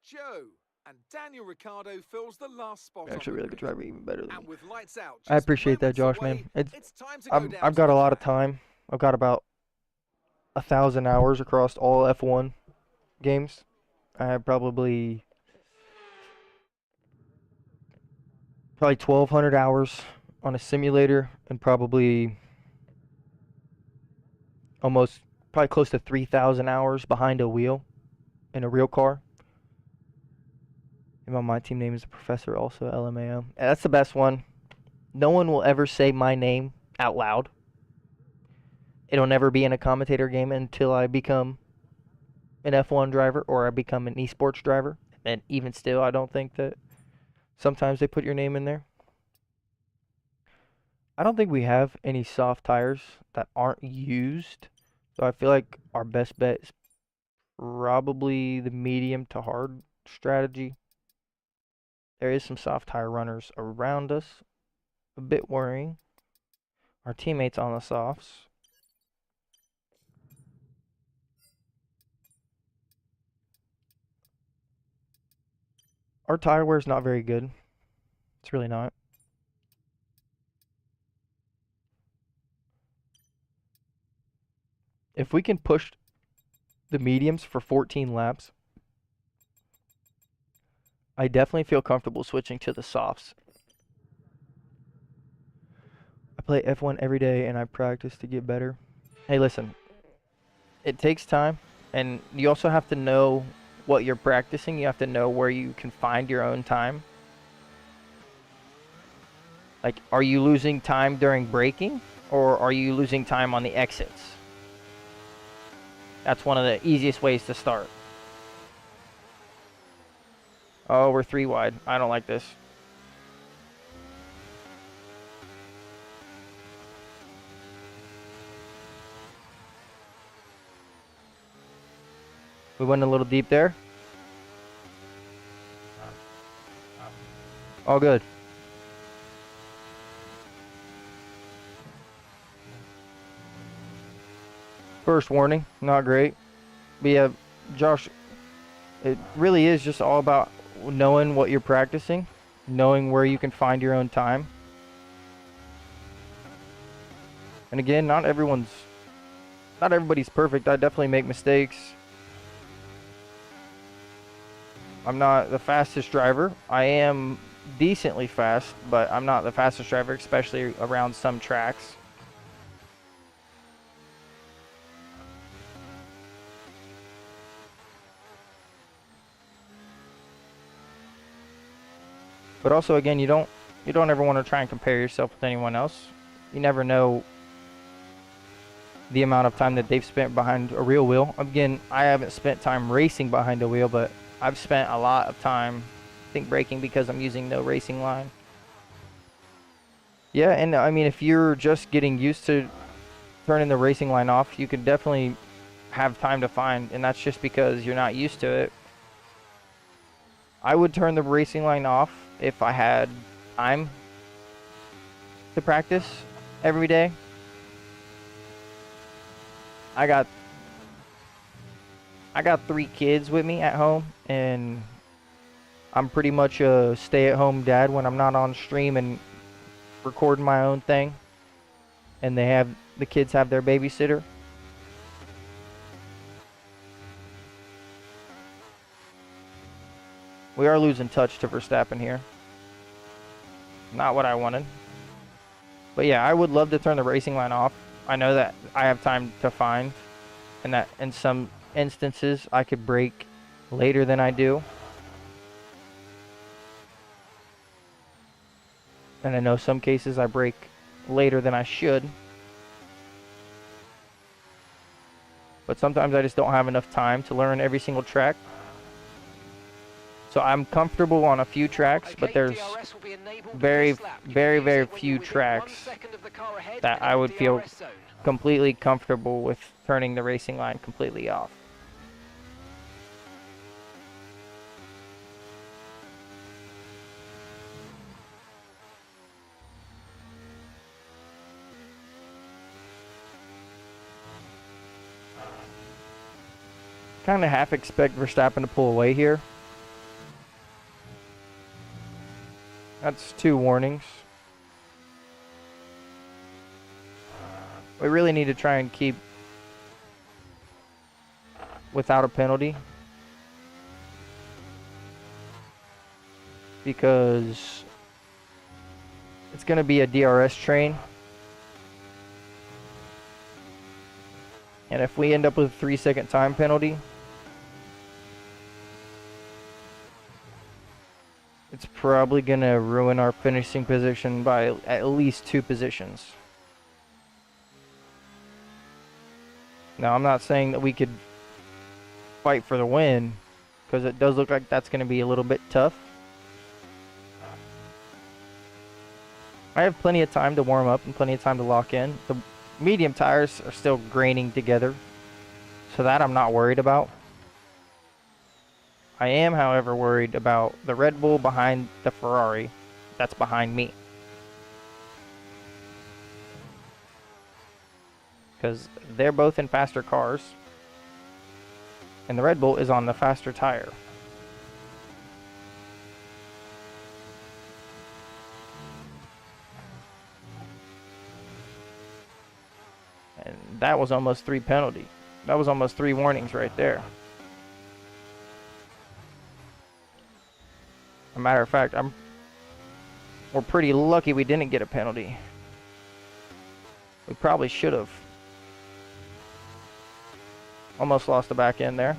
Joe, and Daniel Ricciardo fills the last spot. You're actually a really good driver, even better than me. And with lights out, I just appreciate that, moments Josh, away, man. it's time to go down I've to got the a lot of track. time. I've got about 1,000 hours across all F1 games. I have probably 1,200 hours on a simulator, and probably close to 3,000 hours behind a wheel in a real car. And my team name is the Professor, also LMAO. And that's the best one. No one will ever say my name out loud. It'll never be in a commentator game until I become an F1 driver or I become an esports driver. And even still, I don't think that sometimes they put your name in there. I don't think we have any soft tires that aren't used. So I feel like our best bet is probably the medium to hard strategy. There is some soft tire runners around us. A bit worrying. Our teammates on the softs. Our tire wear is not very good. It's really not. If we can push the mediums for 14 laps, I definitely feel comfortable switching to the softs. I play F1 every day and I practice to get better. Hey, listen, it takes time, and you also have to know what you're practicing. You have to know where you can find your own time. Like, are you losing time during braking, or are you losing time on the exits? That's one of the easiest ways to start. Oh, we're 3 wide. I don't like this. We went a little deep there. All good. First warning, not great. But yeah, Josh, it really is just all about knowing what you're practicing, knowing where you can find your own time. And again, not everybody's perfect. I definitely make mistakes. I'm not the fastest driver. I am decently fast, but I'm not the fastest driver, especially around some tracks. But also, again, you don't ever want to try and compare yourself with anyone else. You never know the amount of time that they've spent behind a real wheel. Again, I haven't spent time racing behind a wheel, but I've spent a lot of time, I think, braking because I'm using no racing line. Yeah, and I mean, if you're just getting used to turning the racing line off, you could definitely have time to find, and that's just because you're not used to it. I would turn the racing line off if I had time to practice every day. I got 3 kids with me at home, and I'm pretty much a stay-at-home dad when I'm not on stream and recording my own thing, and the kids have their babysitter. We are losing touch to Verstappen here. Not what I wanted. But yeah, I would love to turn the racing line off. I know that I have time to find, and that in some instances I could brake later than I do. And I know some cases I brake later than I should. But sometimes I just don't have enough time to learn every single track. So I'm comfortable on a few tracks, but there's very, very, very few tracks that I would feel completely comfortable with turning the racing line completely off. Kind of half expect Verstappen to pull away here. That's 2 warnings. We really need to try and keep without a penalty, because it's going to be a DRS train. And if we end up with a 3-second time penalty, it's probably going to ruin our finishing position by at least 2 positions. Now, I'm not saying that we could fight for the win, because it does look like that's going to be a little bit tough. I have plenty of time to warm up and plenty of time to lock in. The medium tires are still graining together, so that I'm not worried about. I am, however, worried about the Red Bull behind the Ferrari that's behind me. Because they're both in faster cars, and the Red Bull is on the faster tire. And that was almost 3 penalty. That was almost 3 warnings right there. As a matter of fact, we're pretty lucky we didn't get a penalty. We probably should have. Almost lost the back end there.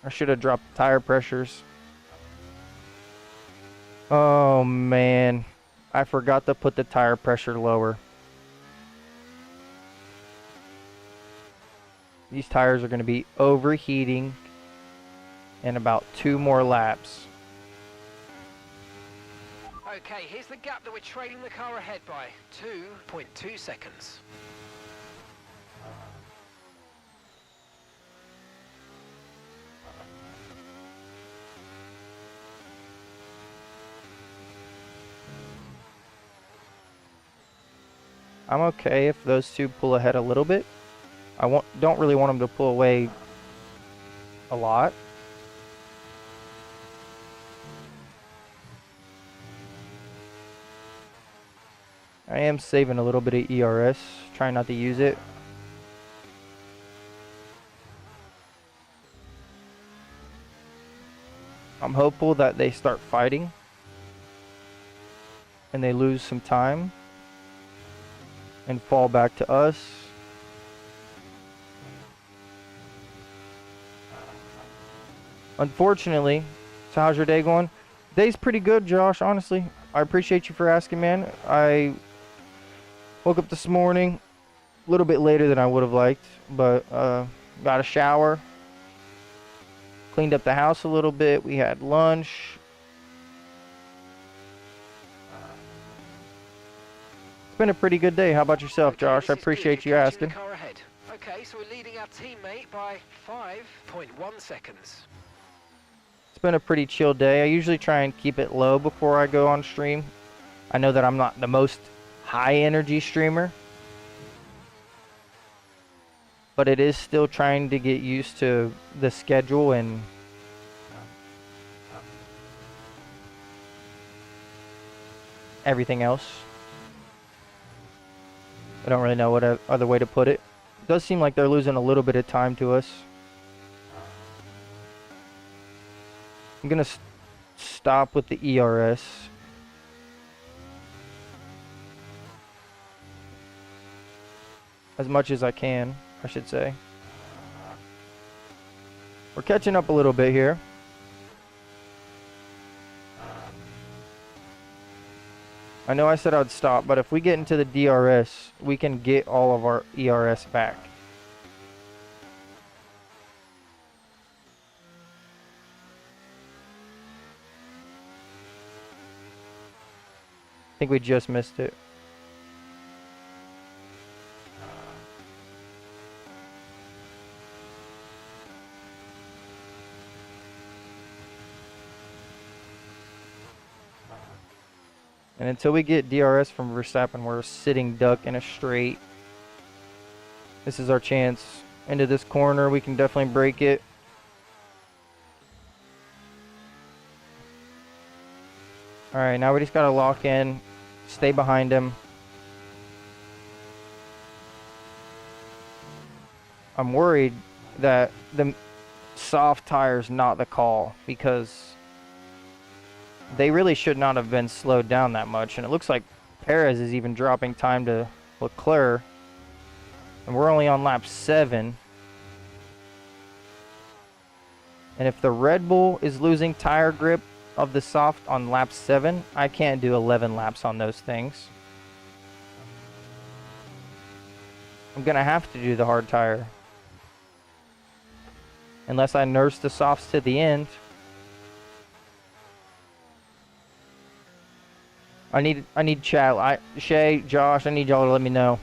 I should have dropped the tire pressures. Oh man, I forgot to put the tire pressure lower. These tires are going to be overheating in about 2 more laps. Okay, here's the gap that we're trailing the car ahead by. 2.2 seconds. I'm okay if those two pull ahead a little bit. Don't really want them to pull away a lot. I am saving a little bit of ERS, trying not to use it. I'm hopeful that they start fighting and they lose some time and fall back to us. Unfortunately, so how's your day going? Day's pretty good, Josh, honestly. I appreciate you for asking, man. I woke up this morning a little bit later than I would have liked, but got a shower, cleaned up the house a little bit. We had lunch. It's been a pretty good day. How about yourself, Josh? I appreciate you asking. Okay, so we're leading our teammate by 5.1 seconds. It's been a pretty chill day. I usually try and keep it low before I go on stream. I know that I'm not the most high energy streamer, but it is still trying to get used to the schedule and everything else. I don't really know what other way to put it. It does seem like they're losing a little bit of time to us. I'm gonna stop with the ERS. As much as I can, I should say. We're catching up a little bit here. I know I said I'd stop, but if we get into the DRS, we can get all of our ERS back. I think we just missed it. And until we get DRS from Verstappen, we're sitting duck in a straight. This is our chance. Into this corner, we can definitely break it. Alright, now we just gotta lock in, stay behind him. I'm worried that the soft tire's not the call, because they really should not have been slowed down that much. And it looks like Perez is even dropping time to Leclerc. And we're only on lap 7. And if the Red Bull is losing tire grip of the soft on lap 7, I can't do 11 laps on those things. I'm gonna have to do the hard tire. Unless I nurse the softs to the end. I need chat. Shay, Josh, I need y'all to let me know.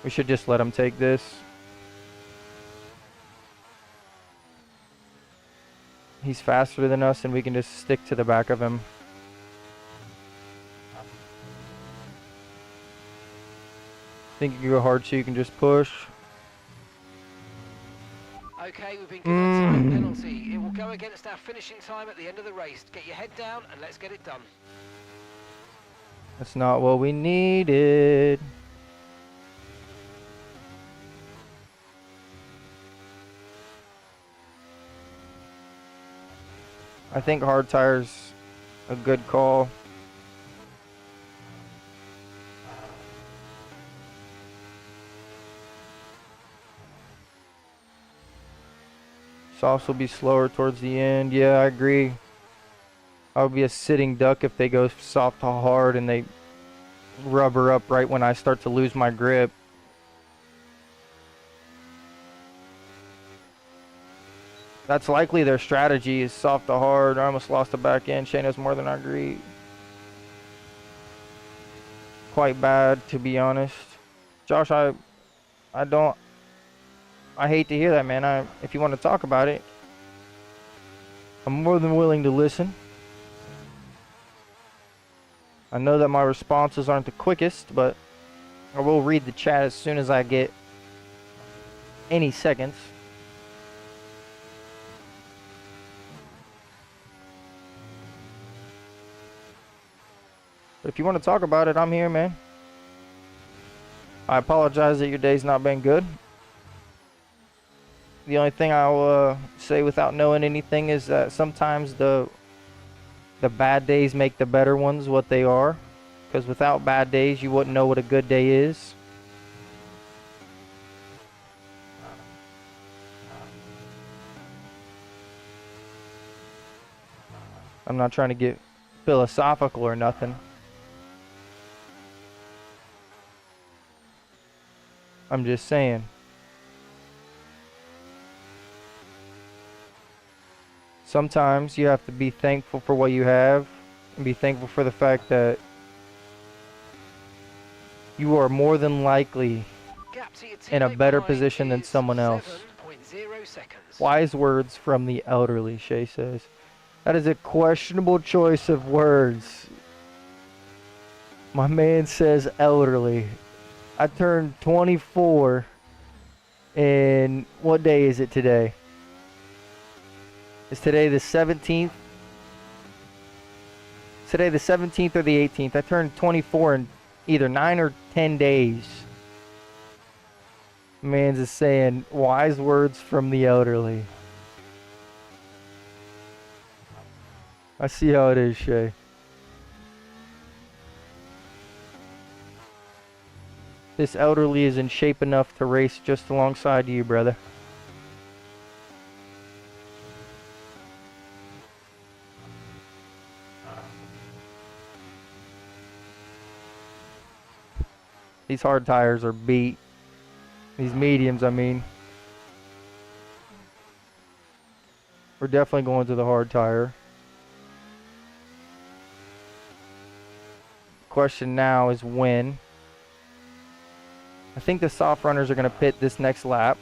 We should just let him take this. He's faster than us and we can just stick to the back of him. Think you can go hard so you can just push. Okay, we've been given a time penalty. It will go against our finishing time at the end of the race. Get your head down and let's get it done. That's not what we needed. I think hard tire's a good call. Softs will be slower towards the end. Yeah, I agree. I would be a sitting duck if they go soft to hard and they rubber up right when I start to lose my grip. That's likely their strategy, is soft to hard. I almost lost the back end. Shane knows more than I agree. Quite bad, to be honest. Josh, I hate to hear that, man. If you want to talk about it, I'm more than willing to listen. I know that my responses aren't the quickest, but I will read the chat as soon as I get any seconds. But if you want to talk about it, I'm here, man. I apologize that your day's not been good. The only thing I'll say without knowing anything is that sometimes the bad days make the better ones what they are. Because without bad days, you wouldn't know what a good day is. I'm not trying to get philosophical or nothing. I'm just saying. Sometimes you have to be thankful for what you have and be thankful for the fact that you are more than likely in a better position than someone else. Wise words from the elderly, Shay says. That is a questionable choice of words. My man says elderly. I turned 24 and what day is it today? Is today the 17th? Is today the 17th or the 18th? I turned 24 in either 9 or 10 days. Man's is saying wise words from the elderly. I see how it is, Shay. This elderly is in shape enough to race just alongside you, brother. These hard tires are beat. These mediums, I mean. We're definitely going to the hard tire. Question now is when. I think the soft runners are going to pit this next lap.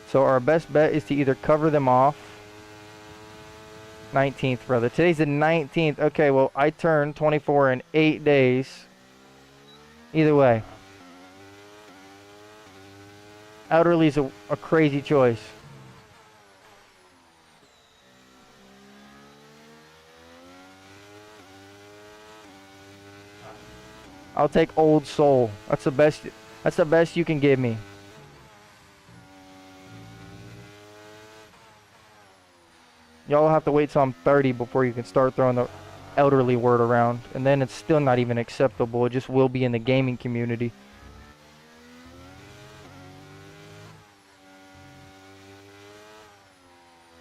So our best bet is to either cover them off. 19th, brother. Today's the 19th. Okay, well, I turned 24 in 8 days. Either way. Elderly's a crazy choice. I'll take Old Soul. That's the best. That's the best you can give me. Y'all have to wait till I'm 30 before you can start throwing the elderly word around. And then it's still not even acceptable. It just will be in the gaming community.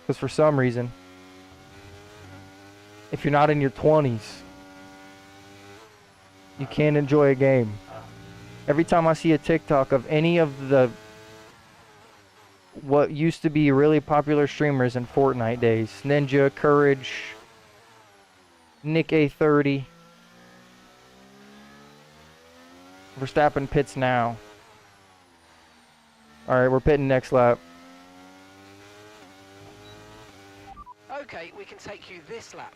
Because for some reason, if you're not in your 20s, you can't enjoy a game. Every time I see a TikTok of any of the what used to be really popular streamers in Fortnite days, Ninja, Courage, Nick A30, Verstappen pits now. Alright, we're pitting next lap. Okay, we can take you this lap.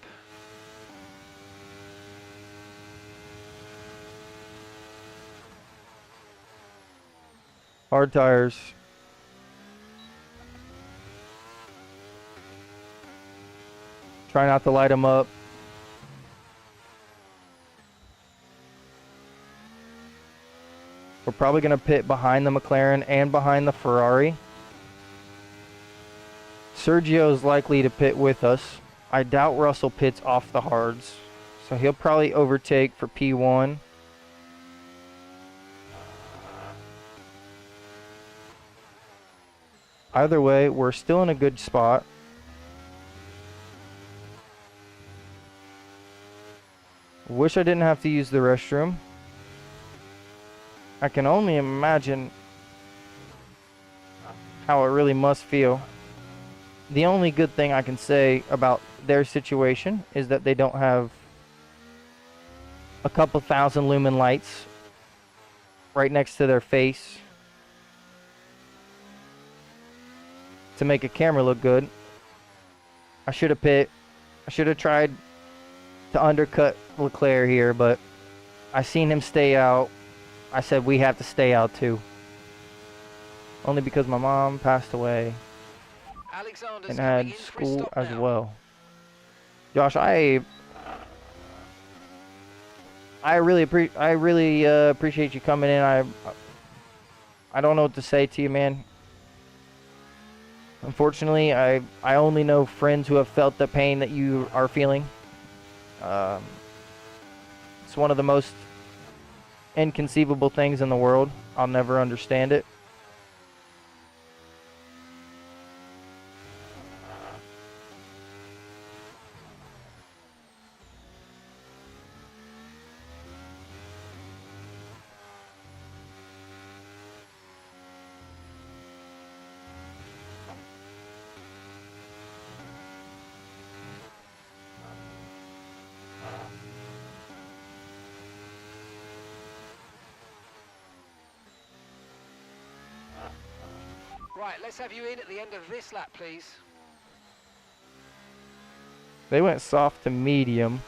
Hard tires. Try not to light them up. We're probably going to pit behind the McLaren and behind the Ferrari. Sergio is likely to pit with us. I doubt Russell pits off the hards, so he'll probably overtake for P1. Either way, we're still in a good spot. Wish I didn't have to use the restroom. I can only imagine how it really must feel. The only good thing I can say about their situation is that they don't have a couple thousand lumen lights right next to their face to make a camera look good. I should have pit. I should have tried to undercut Leclerc here, but I seen him stay out. I said we have to stay out too. Only because my mom passed away Alexander's and coming had in for his school stop as now. well. Josh, I really appreciate you coming in. I don't know what to say to you, man. Unfortunately, I only know friends who have felt the pain that you are feeling. It's one of the most inconceivable things in the world. I'll never understand it. Right, let's have you in at the end of this lap, please. They went soft to medium.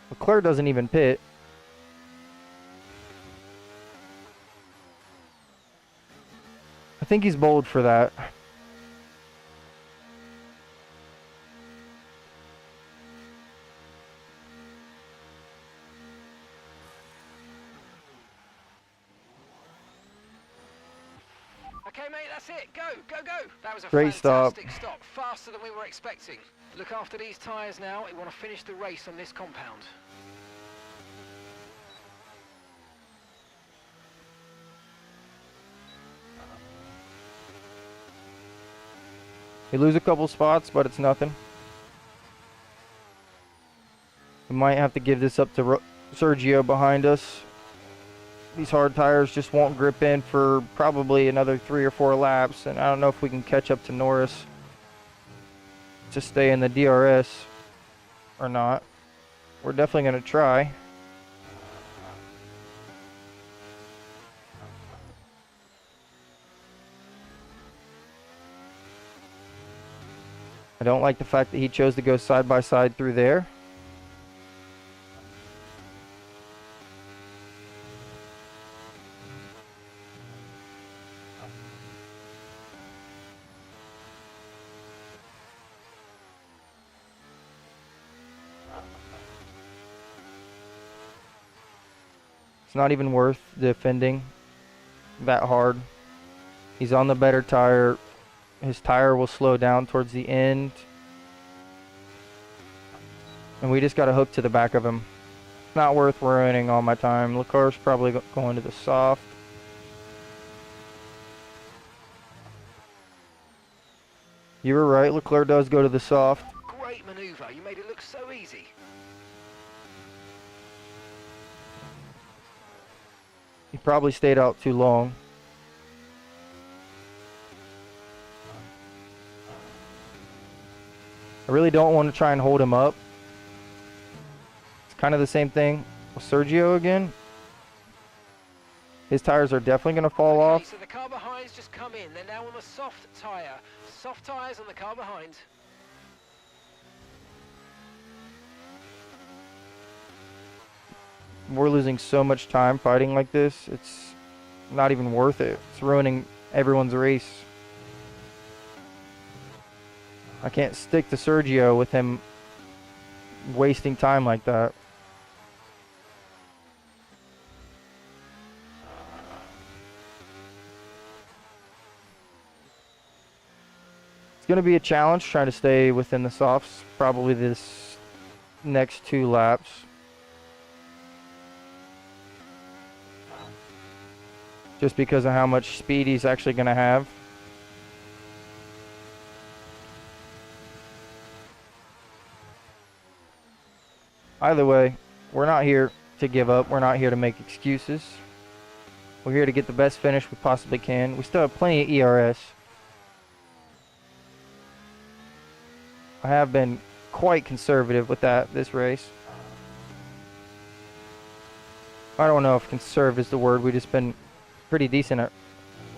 Leclerc doesn't even pit. I think he's bold for that. Okay, mate, that's it. Go, go, go. That was a Great fantastic stop. Faster than we were expecting. Look after these tyres now. We want to finish the race on this compound. We lose a couple spots, but it's nothing. We might have to give this up to Sergio behind us. These hard tires just won't grip in for probably another 3 or 4 laps, and I don't know if we can catch up to Norris to stay in the DRS or not. We're definitely going to try. I don't like the fact that he chose to go side by side through there. It's not even worth defending that hard. He's on the better tire. his tire will slow down towards the end. And we just got to hook to the back of him. Not worth ruining all my time. Leclerc's probably going to the soft. You were right, Leclerc does go to the soft. Great maneuver. You made it look so easy. He probably stayed out too long. I really don't want to try and hold him up. It's kind of the same thing with Sergio again. His tires are definitely going to fall off. So the car behind's just come in. They're now on the soft tyre. Soft tyres on the car behind. We're losing so much time fighting like this. It's not even worth it. It's ruining everyone's race. I can't stick to Sergio with him wasting time like that. It's going to be a challenge trying to stay within the softs, probably this next 2 laps. Just because of how much speed he's actually going to have. Either way, we're not here to give up. We're not here to make excuses. We're here to get the best finish we possibly can. We still have plenty of ERS. I have been quite conservative with this race. I don't know if conserve is the word. We've just been pretty decent at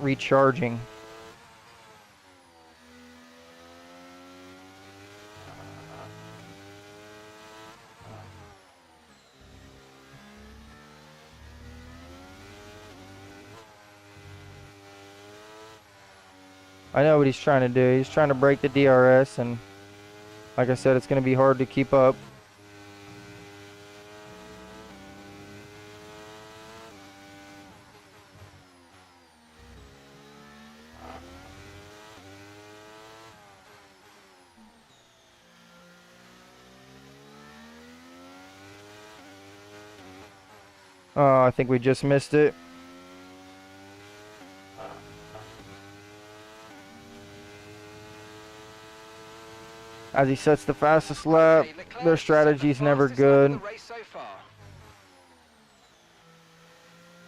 recharging. I know what he's trying to do. He's trying to break the DRS, and like I said, it's going to be hard to keep up. Oh, I think we just missed it. As he sets the fastest lap, their strategy's never good.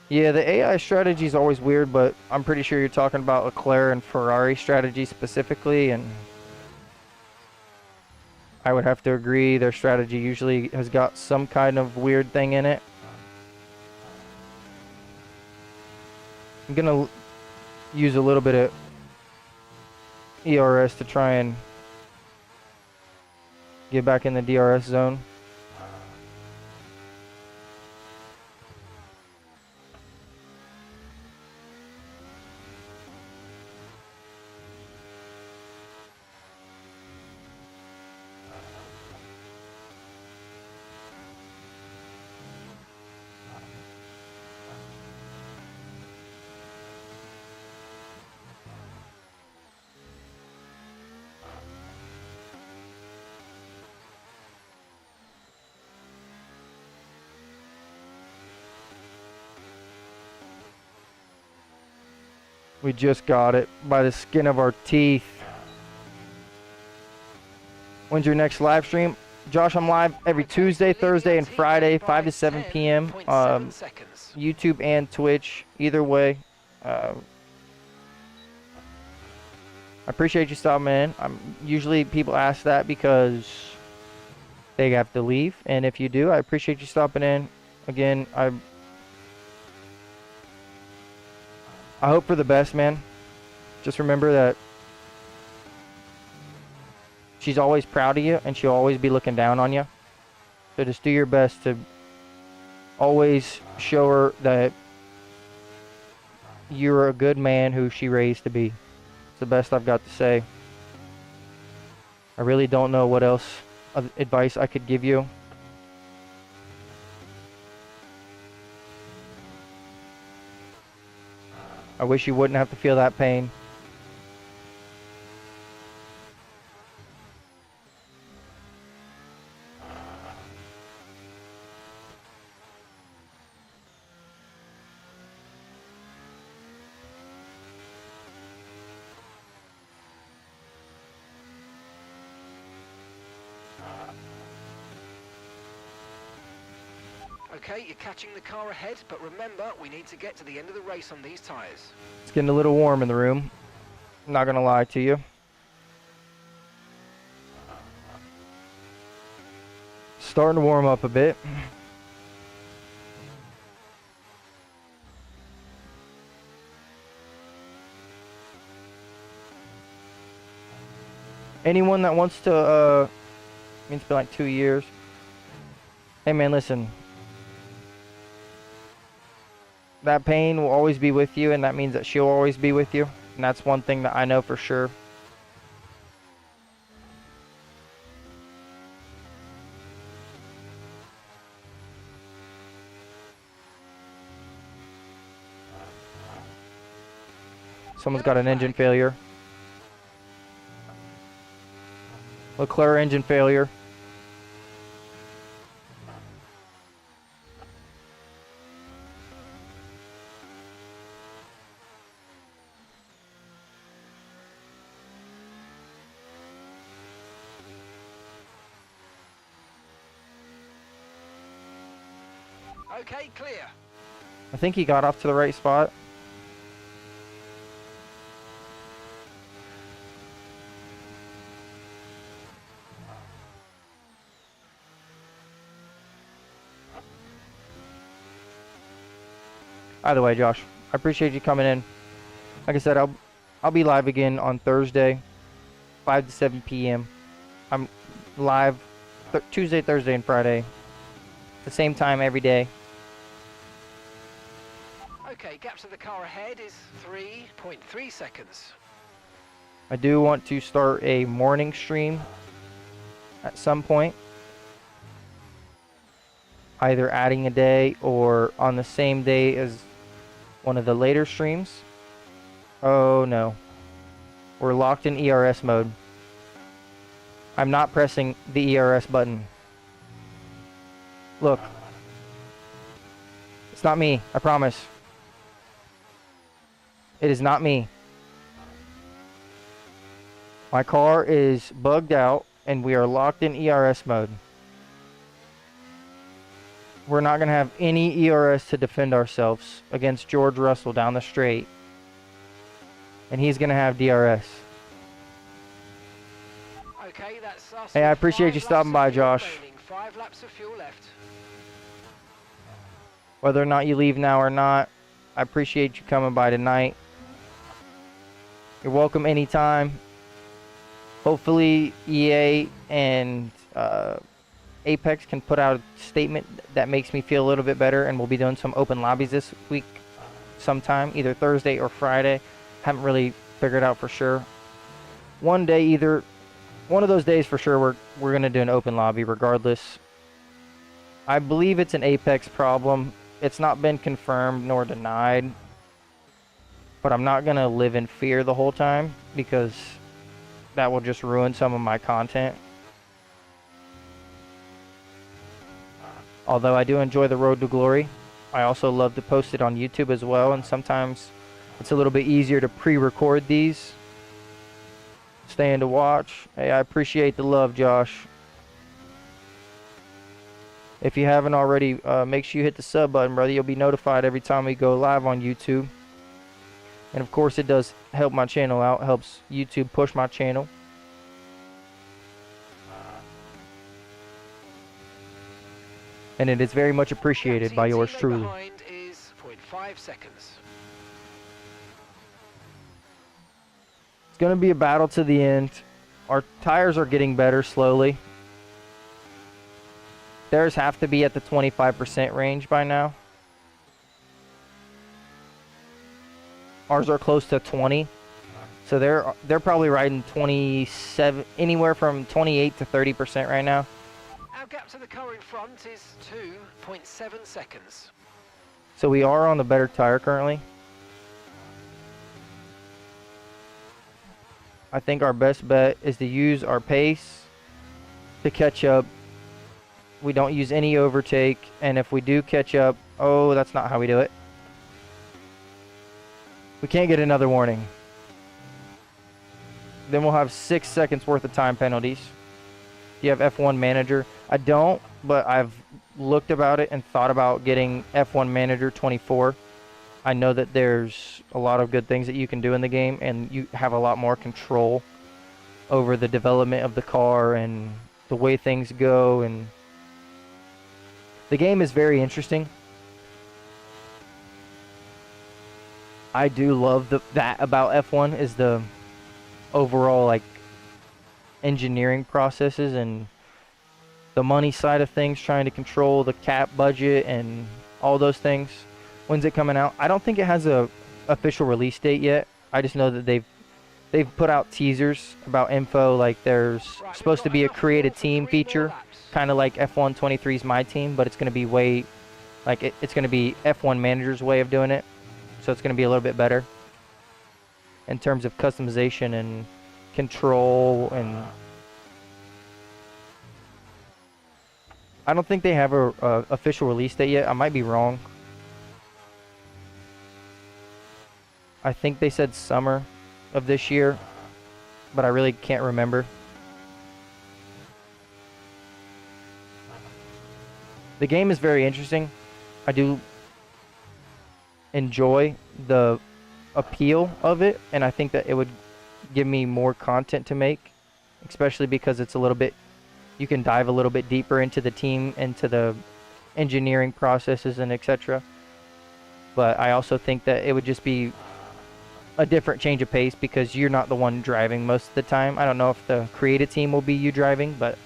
Yeah, the AI strategy is always weird, but I'm pretty sure you're talking about Leclerc and Ferrari strategy specifically, and I would have to agree their strategy usually has got some kind of weird thing in it. I'm gonna use a little bit of ERS to try and get back in the DRS zone. We just got it by the skin of our teeth. When's your next live stream? Josh, I'm live every Tuesday, Thursday, and Friday, 5 to 7 p.m. YouTube and Twitch, either way. I appreciate you stopping in. Usually people ask that because they have to leave, and if you do, I appreciate you stopping in. Again, I hope for the best, man. Just remember that she's always proud of you, and she'll always be looking down on you. So just do your best to always show her that you're a good man who she raised to be. It's the best I've got to say. I really don't know what else of advice I could give you. I wish you wouldn't have to feel that pain. Okay, you're catching the car ahead, but remember, we need to get to the end of the race on these tyres. It's getting a little warm in the room. I'm not gonna lie to you. Starting to warm up a bit. Anyone that wants to, I mean, it's been like 2 years. Hey man, listen. That pain will always be with you, and that means that she'll always be with you. And that's one thing that I know for sure. Someone's got an engine failure. Leclerc engine failure. Okay, clear. I think he got off to the right spot. Either way, Josh, I appreciate you coming in. Like I said, I'll be live again on Thursday, 5 to 7 p.m. I'm live Tuesday, Thursday, and Friday, the same time every day. Okay, gap to the car ahead is 3.3 seconds. I do want to start a morning stream at some point. Either adding a day or on the same day as one of the later streams. Oh no. We're locked in ERS mode. I'm not pressing the ERS button. Look. It's not me, I promise. It is not me. My car is bugged out and we are locked in ERS mode. We're not going to have any ERS to defend ourselves against George Russell down the straight. And he's going to have DRS. Okay, that's us. Hey, I appreciate you stopping by, Josh. 5 laps of fuel left. Whether or not you leave now or not, I appreciate you coming by tonight. You're welcome anytime. Hopefully EA and Apex can put out a statement that makes me feel a little bit better, and we'll be doing some open lobbies this week sometime, either Thursday or Friday. Haven't really figured out for sure. One day, either one of those days for sure, we're gonna do an open lobby regardless. I believe it's an Apex problem. It's not been confirmed nor denied, but I'm not gonna live in fear the whole time because that will just ruin some of my content. Although I do enjoy the Road to Glory, I also love to post it on YouTube as well, and sometimes it's a little bit easier to pre-record these. Staying to watch. Hey, I appreciate the love, Josh. If you haven't already, make sure you hit the sub button, brother. You'll be notified every time we go live on YouTube. And of course, it does help my channel out. Helps YouTube push my channel. And it is very much appreciated by yours truly. Behind is 0.5 seconds. It's going to be a battle to the end. Our tires are getting better slowly. Theirs have to be at the 25% range by now. Ours are close to 20. So they're probably riding 27, anywhere from 28 to 30% right now. Our gap to the car in front is 2.7 seconds. So we are on the better tire currently. I think our best bet is to use our pace to catch up. We don't use any overtake, and if we do catch up, oh, that's not how we do it. We can't get another warning. Then we'll have 6 seconds worth of time penalties. Do you have F1 Manager? I don't, but I've looked about it and thought about getting F1 Manager 24. I know that there's a lot of good things that you can do in the game, and you have a lot more control over the development of the car and the way things go, and the game is very interesting. I do love that about F1 is the overall like engineering processes and the money side of things, trying to control the cap budget and all those things. When's it coming out? I don't think it has a official release date yet. I just know that they've put out teasers about info, like there's supposed to be a created team feature, kind of like F1 23's My Team, but it's going to be way like it's going to be F1 Manager's way of doing it. So it's going to be a little bit better in terms of customization and control. And I don't think they have a official release date yet. I might be wrong. I think they said summer of this year, but I really can't remember. The game is very interesting. I do enjoy the appeal of it, and I think that it would give me more content to make, especially because it's a little bit, you can dive a little bit deeper into the team, into the engineering processes and etc. But I also think that it would just be a different change of pace because you're not the one driving most of the time. I don't know if the creative team will be you driving, but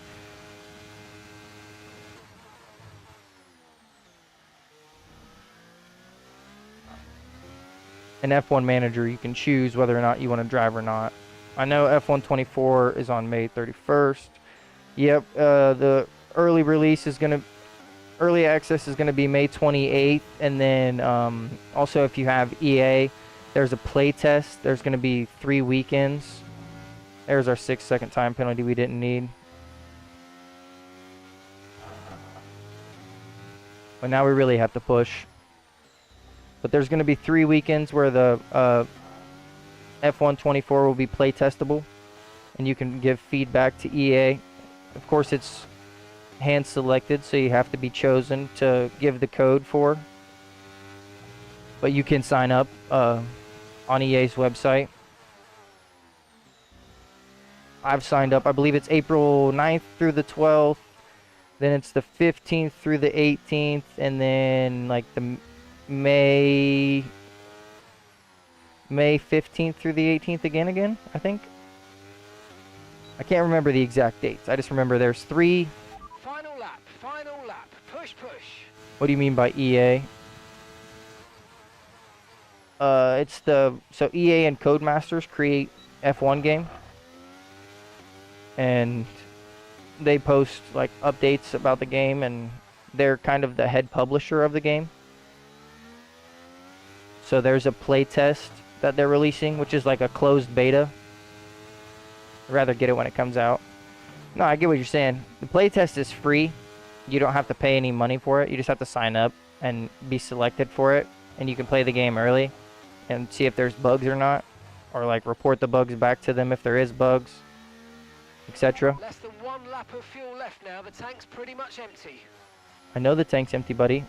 in F1 Manager, you can choose whether or not you want to drive or not. I know F1 24 is on May 31st. Yep, the early release is early access is gonna be May 28th, and then also if you have EA, there's a play test. There's gonna be 3 weekends. There's our 6-second time penalty we didn't need. But now we really have to push. But there's going to be 3 weekends where the F1 24 will be play testable, and you can give feedback to EA. Of course, it's hand selected, so you have to be chosen to give the code for. But you can sign up on EA's website. I've signed up. I believe it's April 9th through the 12th. Then it's the 15th through the 18th, and then like the May 15th through the 18th again, I think. I can't remember the exact dates. I just remember there's 3. Final lap, push. What do you mean by EA? It's so EA and Codemasters create F1 game, and they post like updates about the game, and they're kind of the head publisher of the game. So there's a play test that they're releasing, which is like a closed beta. I'd rather get it when it comes out. No, I get what you're saying. The play test is free. You don't have to pay any money for it. You just have to sign up and be selected for it. And you can play the game early and see if there's bugs or not. Or like report the bugs back to them if there is bugs, etc. Less than 1 lap of fuel left now. The tank's pretty much empty. I know the tank's empty, buddy.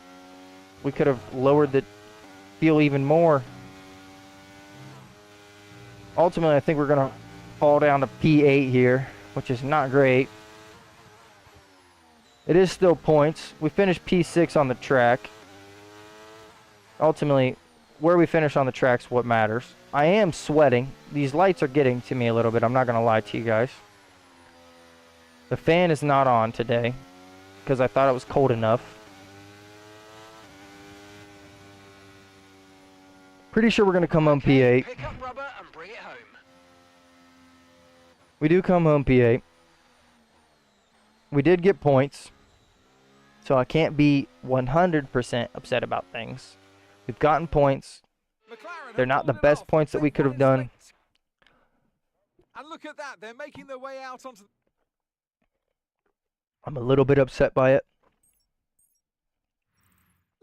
We could have lowered the fuel even more. Ultimately, I think we're going to fall down to P8 here, which is not great. It is still points. We finished P6 on the track. Ultimately, where we finish on the track's what matters. I am sweating. These lights are getting to me a little bit. I'm not going to lie to you guys. The fan is not on today because I thought it was cold enough. Pretty sure we're going to come home P8. Pick up rubber and bring it home. We do come home P8. We did get points, so I can't be 100% upset about things. We've gotten points. They're not the best points that we could have done. And look at that, they're making their way out onto. I'm a little bit upset by it.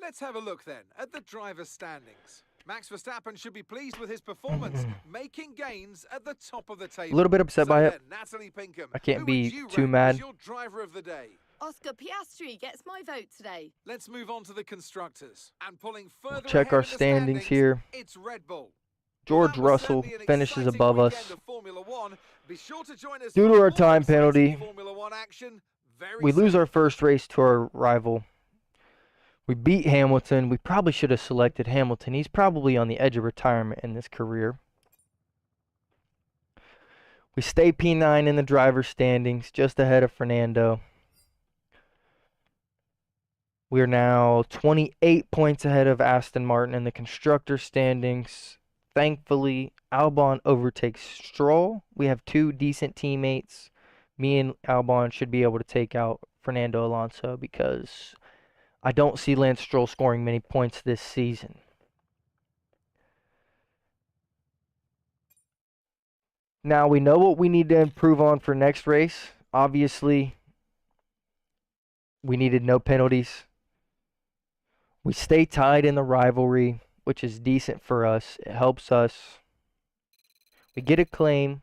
Let's have a look then at the driver's standings. Max Verstappen should be pleased with his performance, making gains at the top of the table. A little bit upset by it. Natalie Pinkham, I can't who be would you too rank mad. as your driver of the day? Oscar Piastri gets my vote today. Let's move on to the constructors. And pulling further Check ahead our in the standings here. it's Red Bull. George Well, that was Russell certainly an finishes exciting above weekend us. of Formula One. Be sure to join us Due for to our more time exciting penalty, Formula One action very we lose soon. our first race to our rival. We beat Hamilton. We probably should have selected Hamilton. He's probably on the edge of retirement in this career. We stay P9 in the driver's standings, just ahead of Fernando. We are now 28 points ahead of Aston Martin in the constructor standings. Thankfully, Albon overtakes Stroll. We have two decent teammates. Me and Albon should be able to take out Fernando Alonso because I don't see Lance Stroll scoring many points this season. Now we know what we need to improve on for next race. Obviously, we needed no penalties. We stay tied in the rivalry, which is decent for us. It helps us. We get a claim.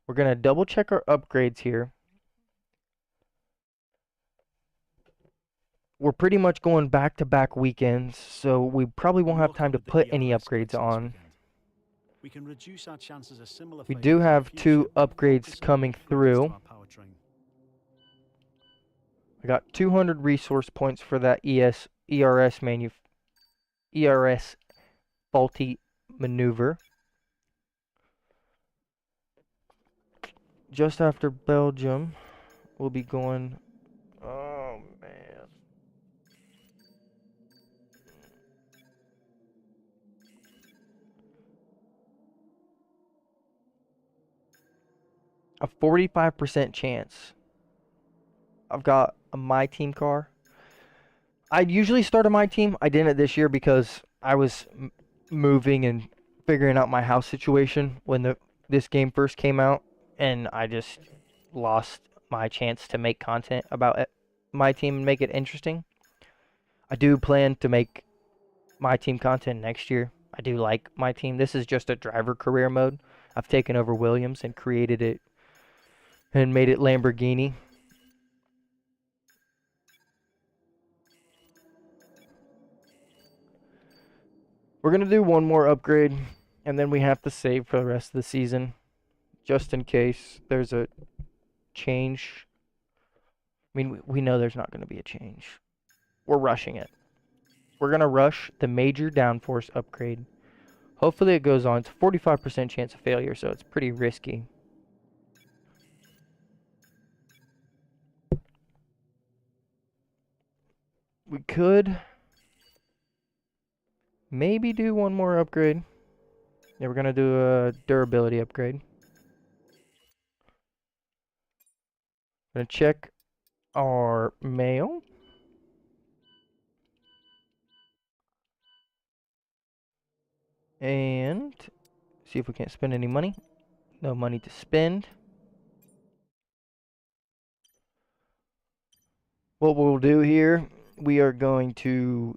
We're going to double check our upgrades here. We're pretty much going back-to-back weekends, so we probably won't have time to put any upgrades on. We can reduce our chances of similar We do have two upgrades coming through. I got 200 resource points for that ERS faulty maneuver. Just after Belgium, we'll be going. Oh man. A 45% chance. I've got a my team car. I'd usually start a my team. I didn't this year because I was moving and figuring out my house situation when this game first came out, and I just lost my chance to make content about my team and make it interesting. I do plan to make my team content next year. I do like my team. This is just a driver career mode. I've taken over Williams and created it and made it Lamborghini. We're going to do one more upgrade, and then we have to save for the rest of the season, just in case there's a change. I mean, we know there's not going to be a change. We're rushing it. We're going to rush the major downforce upgrade. Hopefully it goes on. It's a 45% chance of failure, so it's pretty risky. We could maybe do one more upgrade. Yeah, we're going to do a durability upgrade. I'm going to check our mail. And see if we can't spend any money. No money to spend. What we'll do here, we are going to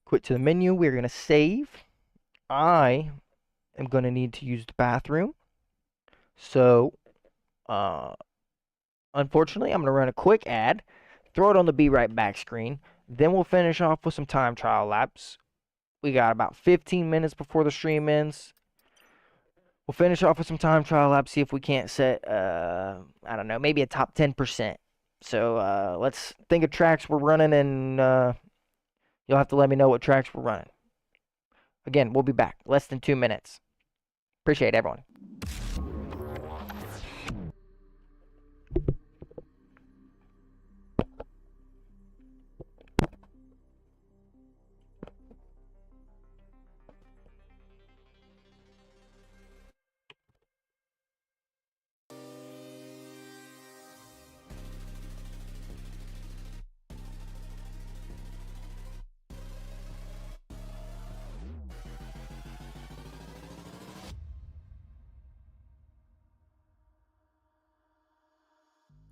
quit to the menu. We're going to save. I am going to need to use the bathroom. So, unfortunately, I'm going to run a quick ad, throw it on the Be Right Back screen. Then we'll finish off with some time trial laps. We got about 15 minutes before the stream ends. We'll finish off with some time trial laps, see if we can't set, I don't know, maybe a top 10%. So let's think of tracks we're running, and you'll have to let me know what tracks we're running. Again, we'll be back. Less than 2 minutes. Appreciate everyone.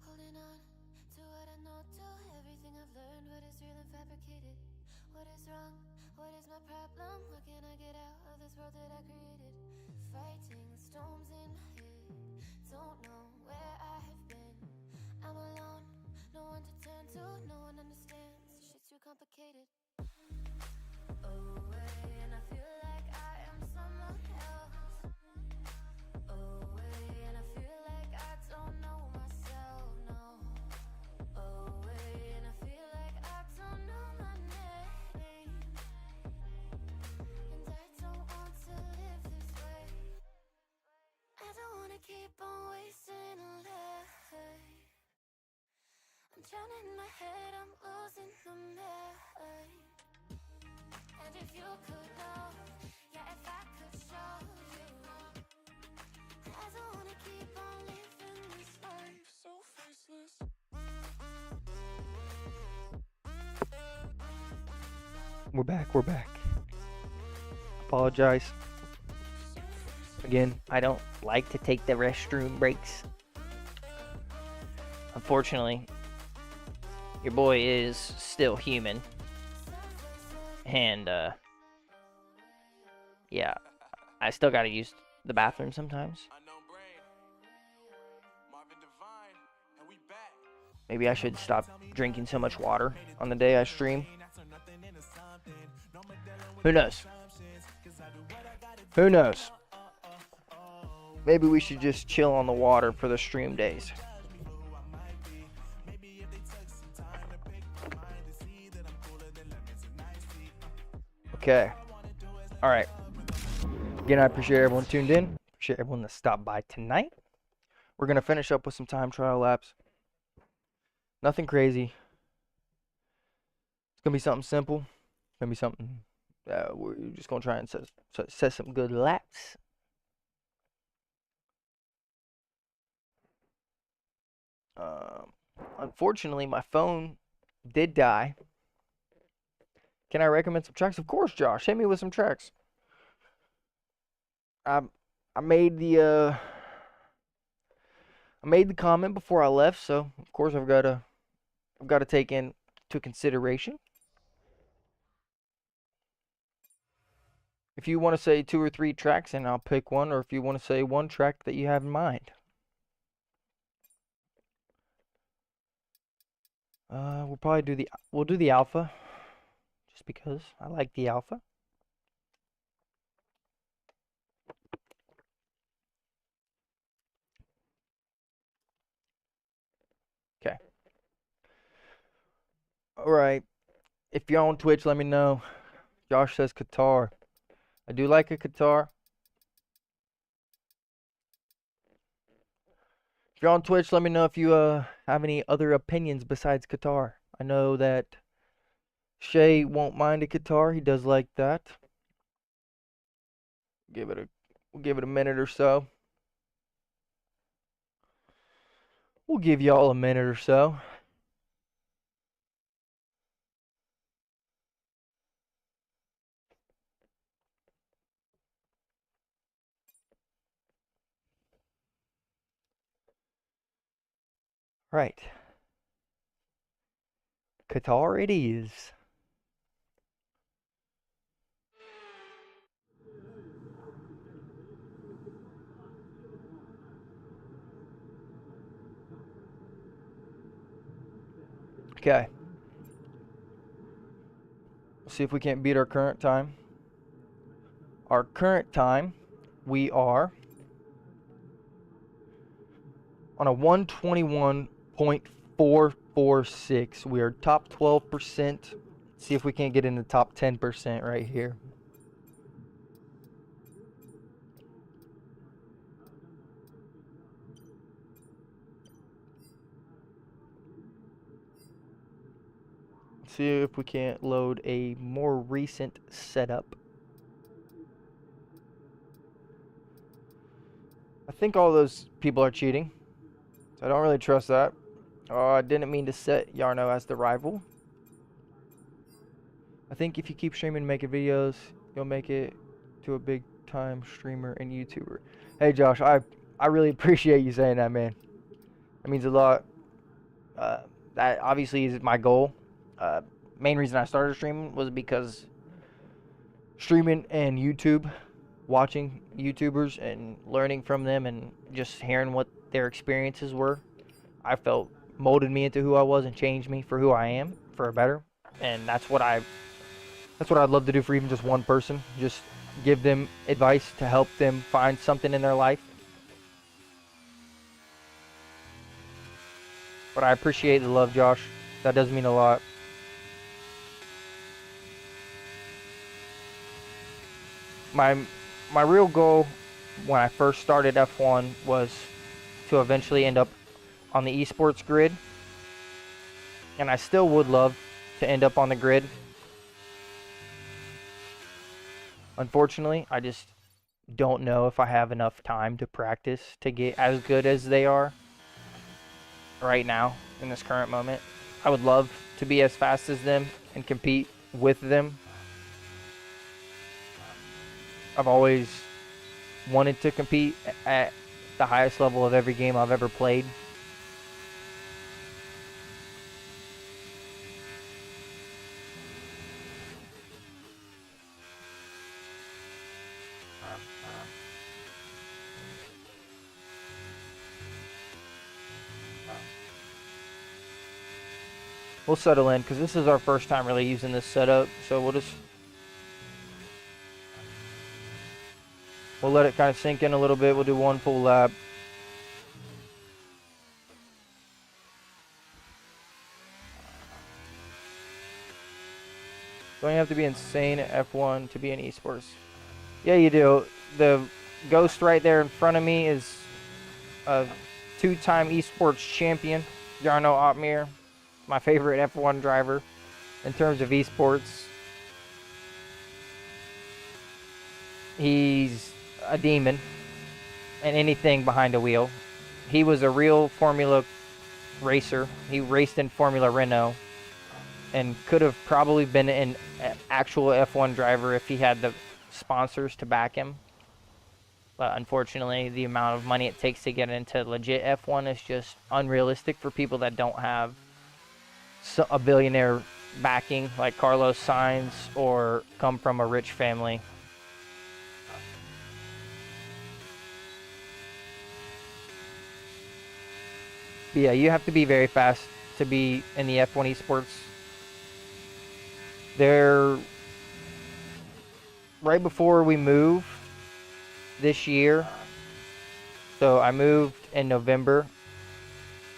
Holding on to what I know, to everything I've learned, what is real and fabricated. What is wrong? What is my problem? How can I get out of this world that I created? Fighting storms in my head, don't know where I have been. I'm alone, no one to turn to, no one understands. Shit's too complicated. Away, and I feel like I am someone else. Away, and I feel like I don't know myself, no. Away, and I feel like I don't know my name. And I don't want to live this way. I don't wanna keep on wasting a life. I'm drowning in my head, I'm losing the mind. And if you could know, yeah, if I could show you, I don't wanna keep on living this life so faceless. We're back. Apologize. Again, I don't like to take the restroom breaks. Unfortunately, your boy is still human. And, yeah, I still gotta use the bathroom sometimes. Maybe I should stop drinking so much water on the day I stream. Who knows? Who knows? Maybe we should just chill on the water for the stream days. Okay. Alright. Again, I appreciate everyone tuned in. Appreciate everyone that stopped by tonight. We're going to finish up with some time trial laps. Nothing crazy. It's going to be something simple. It's going to be something... we're just going to try and set some good laps. Unfortunately, my phone did die. Can I recommend some tracks? Of course, Josh. Hit me with some tracks. I made the comment before I left, so of course I've got to take into consideration. If you want to say 2 or 3 tracks, and I'll pick one, or if you want to say one track that you have in mind. We'll do the Alpha, just because I like the Alpha. Okay. Alright. If you're on Twitch, let me know. Josh says Qatar. I do like a Qatar. If you're on Twitch, let me know if you have any other opinions besides Qatar. I know that Shay won't mind a Qatar. He does like that. We'll give it a minute or so. We'll give y'all a minute or so. Right. Qatar it is. Okay. Let's see if we can't beat our current time. Our current time, we are on a 121.446. We are top 12%. See if we can't get in the top 10% right here. See if we can't load a more recent setup. I think all those people are cheating, so I don't really trust that. Oh, I didn't mean to set Yarno as the rival. I think if you keep streaming and making videos, you'll make it to a big time streamer and YouTuber. Hey Josh, I really appreciate you saying that, man. That means a lot. That obviously is my goal. Main reason I started streaming was because streaming and YouTube, watching YouTubers and learning from them and just hearing what their experiences were, I felt molded me into who I was and changed me for who I am, for a better. And that's what I'd love to do for even just one person. Just give them advice to help them find something in their life. But I appreciate the love, Josh. That does mean a lot. My real goal when I first started F1 was to eventually end up on the esports grid. And I still would love to end up on the grid. Unfortunately, I just don't know if I have enough time to practice to get as good as they are right now in this current moment. I would love to be as fast as them and compete with them. I've always wanted to compete at the highest level of every game I've ever played. We'll settle in because this is our first time really using this setup, so we'll let it kind of sink in a little bit. We'll do one full lap. Don't you have to be insane at F1 to be in esports? Yeah, you do. The ghost right there in front of me is a two-time esports champion, Jarno Otmir, my favorite F1 driver in terms of esports. He's a demon and anything behind a wheel. He was a real Formula racer. He raced in Formula Renault and could have probably been an actual F1 driver if he had the sponsors to back him. But unfortunately, the amount of money it takes to get into legit F1 is just unrealistic for people that don't have a billionaire backing like Carlos Sainz or come from a rich family. But yeah, you have to be very fast to be in the F1 esports. They're right before we moved this year. So I moved in November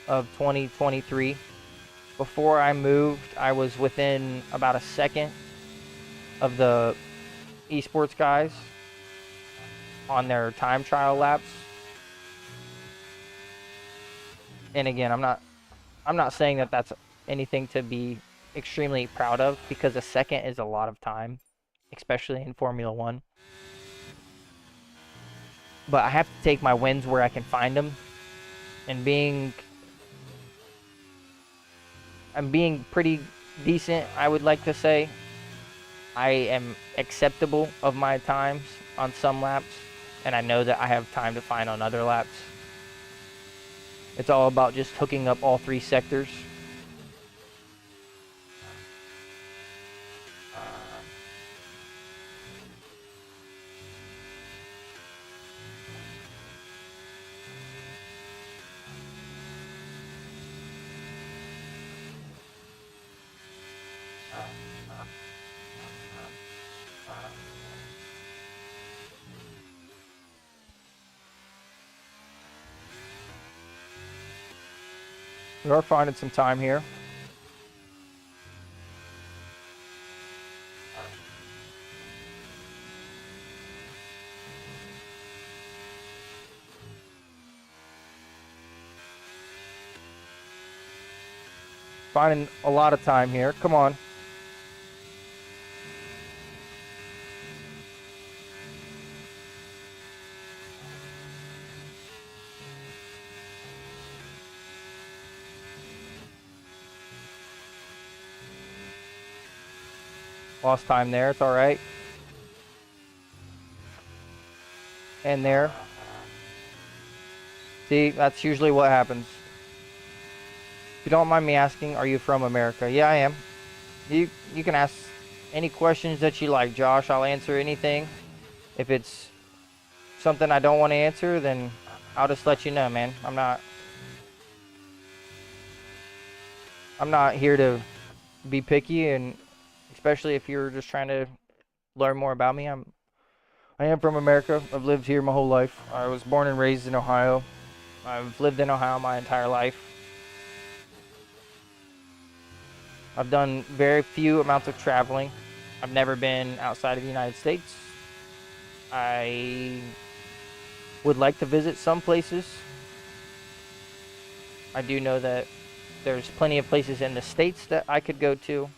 of 2023. Before I moved, I was within about a second of the esports guys on their time trial laps. And again, I'm not saying that that's anything to be extremely proud of, because a second is a lot of time, especially in Formula One. But I have to take my wins where I can find them, and I'm being pretty decent, I would like to say. I am acceptable of my times on some laps, and I know that I have time to find on other laps. It's all about just hooking up all three sectors. We are finding some time here. Finding a lot of time here. Come on. Lost time there. It's all right. And there. See, that's usually what happens. If you don't mind me asking, are you from America? Yeah, I am. You can ask any questions that you like, Josh. I'll answer anything. If it's something I don't want to answer, then I'll just let you know, man. I'm not... I'm not here to be picky, and especially if you're just trying to learn more about me. I am from America. I've lived here my whole life. I was born and raised in Ohio. I've lived in Ohio my entire life. I've done very few amounts of traveling. I've never been outside of the United States. I would like to visit some places. I do know that there's plenty of places in the States that I could go to.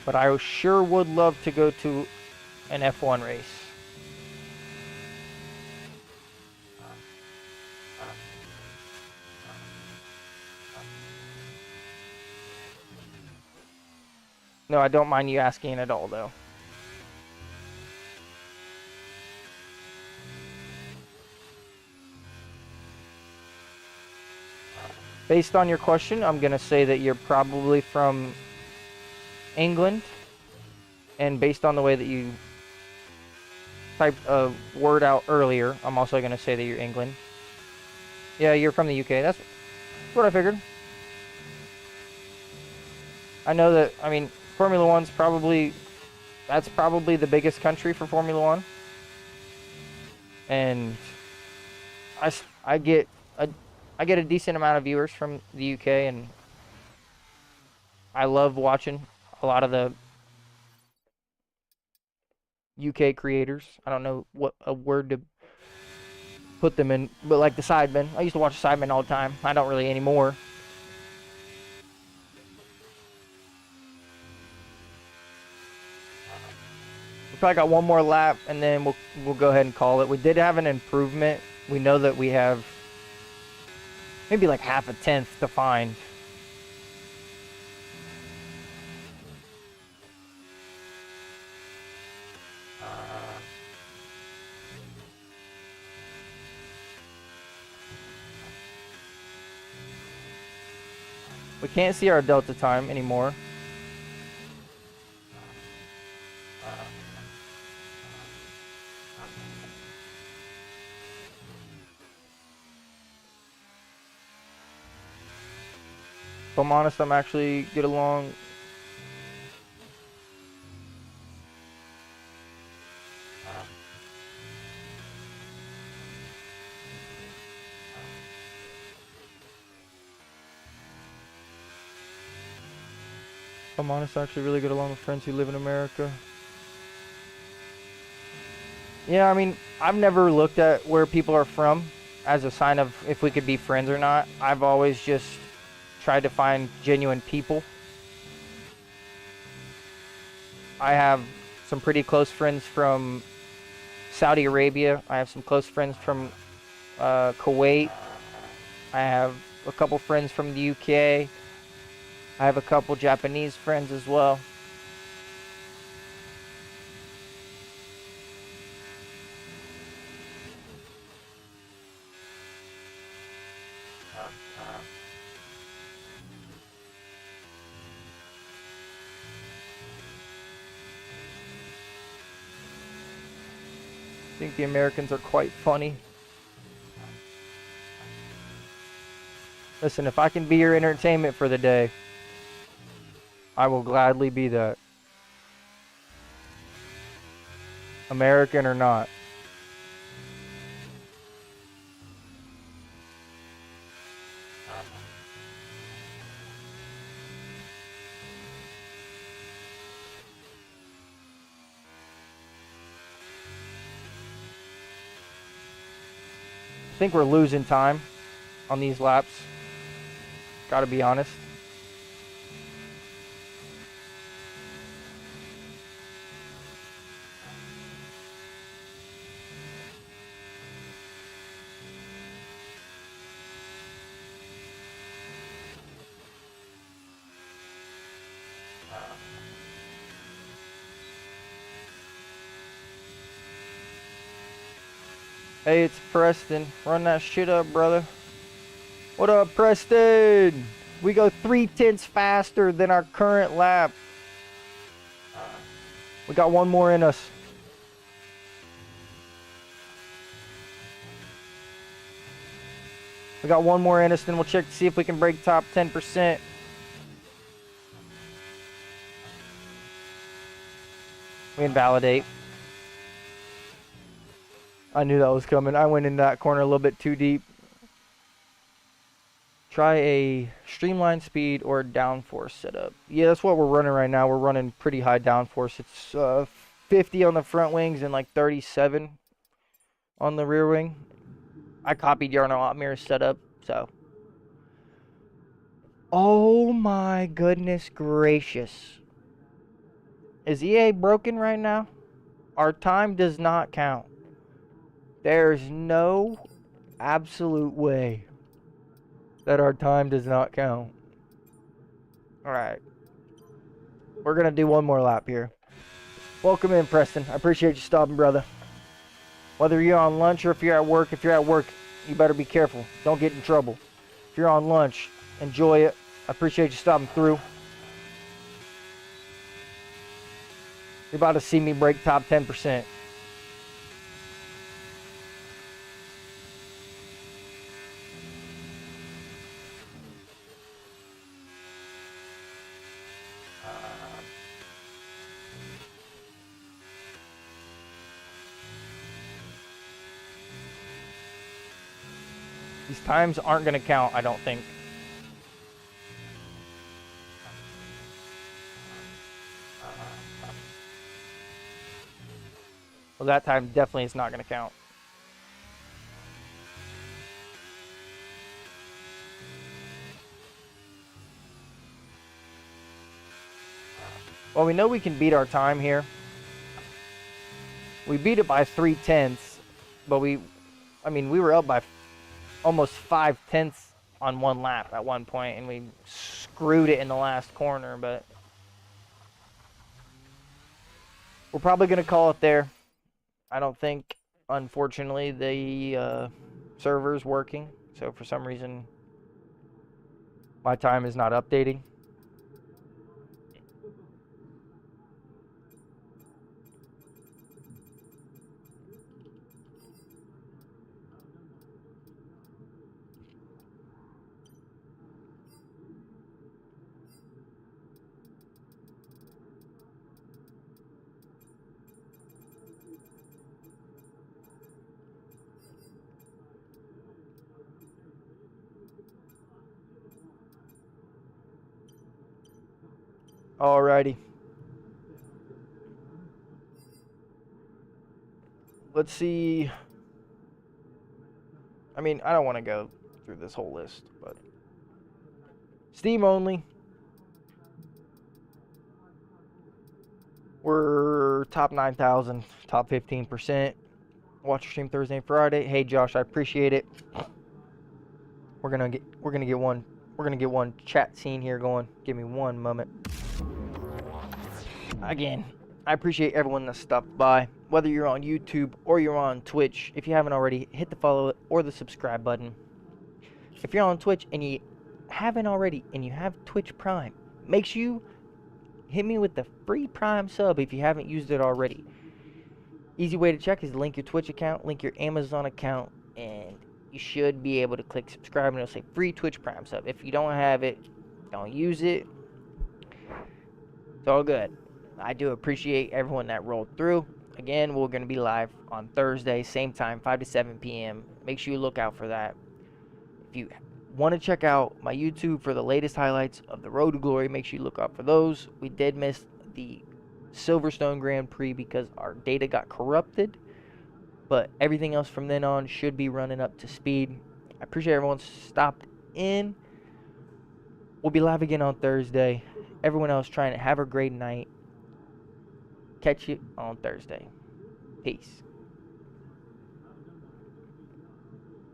But I sure would love to go to an F1 race. No, I don't mind you asking at all, though. Based on your question, I'm going to say that you're probably from England. And based on the way that you typed a word out earlier, I'm also going to say that you're England. Yeah, you're from the UK. That's what I figured. I know that, I mean, Formula One's probably, that's probably the biggest country for Formula One. And I get a decent amount of viewers from the UK, and I love watching a lot of the UK creators. I don't know what a word to put them in, but like the Sidemen. I used to watch Sidemen all the time. I don't really anymore. We probably got one more lap, and then we'll go ahead and call it. We did have an improvement. We know that we have maybe like half a tenth to find. We can't see our delta time anymore. If I'm honest, I'm actually get along. If I'm honest, I actually really get along with friends who live in America. Yeah, I mean, I've never looked at where people are from as a sign of if we could be friends or not. I've always just tried to find genuine people. I have some pretty close friends from Saudi Arabia. I have some close friends from Kuwait. I have a couple friends from the UK. I have a couple Japanese friends as well. I think the Americans are quite funny. Listen, if I can be your entertainment for the day, I will gladly be that. American or not. I think we're losing time on these laps. Gotta be honest. Hey, it's Preston. Run that shit up, brother. What up, Preston? We go 3/10 faster than our current lap. We got one more in us. We got one more in us, then we'll check to see if we can break top 10%. We invalidate. I knew that was coming. I went in that corner a little bit too deep. Try a streamline speed or downforce setup. Yeah, that's what we're running right now. We're running pretty high downforce. It's 50 on the front wings and like 37 on the rear wing. I copied Yarno Otmir's setup, so. Oh my goodness gracious. Is EA broken right now? Our time does not count. There's no absolute way that our time does not count. Alright. We're going to do one more lap here. Welcome in, Preston. I appreciate you stopping, brother. Whether you're on lunch or if you're at work, you better be careful. Don't get in trouble. If you're on lunch, enjoy it. I appreciate you stopping through. You're about to see me break top 10%. These times aren't going to count, I don't think. Well, that time definitely is not going to count. Well, we know we can beat our time here. We beat it by 3/10, but we were up by almost 5/10 on one lap at one point, and we screwed it in the last corner, but we're probably going to call it there. I don't think, unfortunately, the server's working, so for some reason my time is not updating. Alrighty. Let's see. I mean, I don't want to go through this whole list, but Steam only. We're top 9,000, top 15%. Watch your stream Thursday and Friday. Hey Josh, I appreciate it. We're gonna get one chat scene here going. Give me one moment. Again, I appreciate everyone that stopped by. Whether you're on YouTube or you're on Twitch, if you haven't already, hit the follow or the subscribe button. If you're on Twitch and you haven't already and you have Twitch Prime, make sure you hit me with the free Prime sub if you haven't used it already. Easy way to check is link your Twitch account, link your Amazon account, and you should be able to click subscribe and it'll say free Twitch Prime sub. If you don't have it, don't use it. It's all good. I do appreciate everyone that rolled through. Again, we're going to be live on Thursday, same time, 5 to 7 p.m. Make sure you look out for that. If you want to check out my YouTube for the latest highlights of the Road to Glory, make sure you look out for those. We did miss the Silverstone Grand Prix because our data got corrupted, but everything else from then on should be running up to speed. I appreciate everyone stopped in. We'll be live again on Thursday. Everyone else trying to have a great night. Catch you on Thursday. Peace.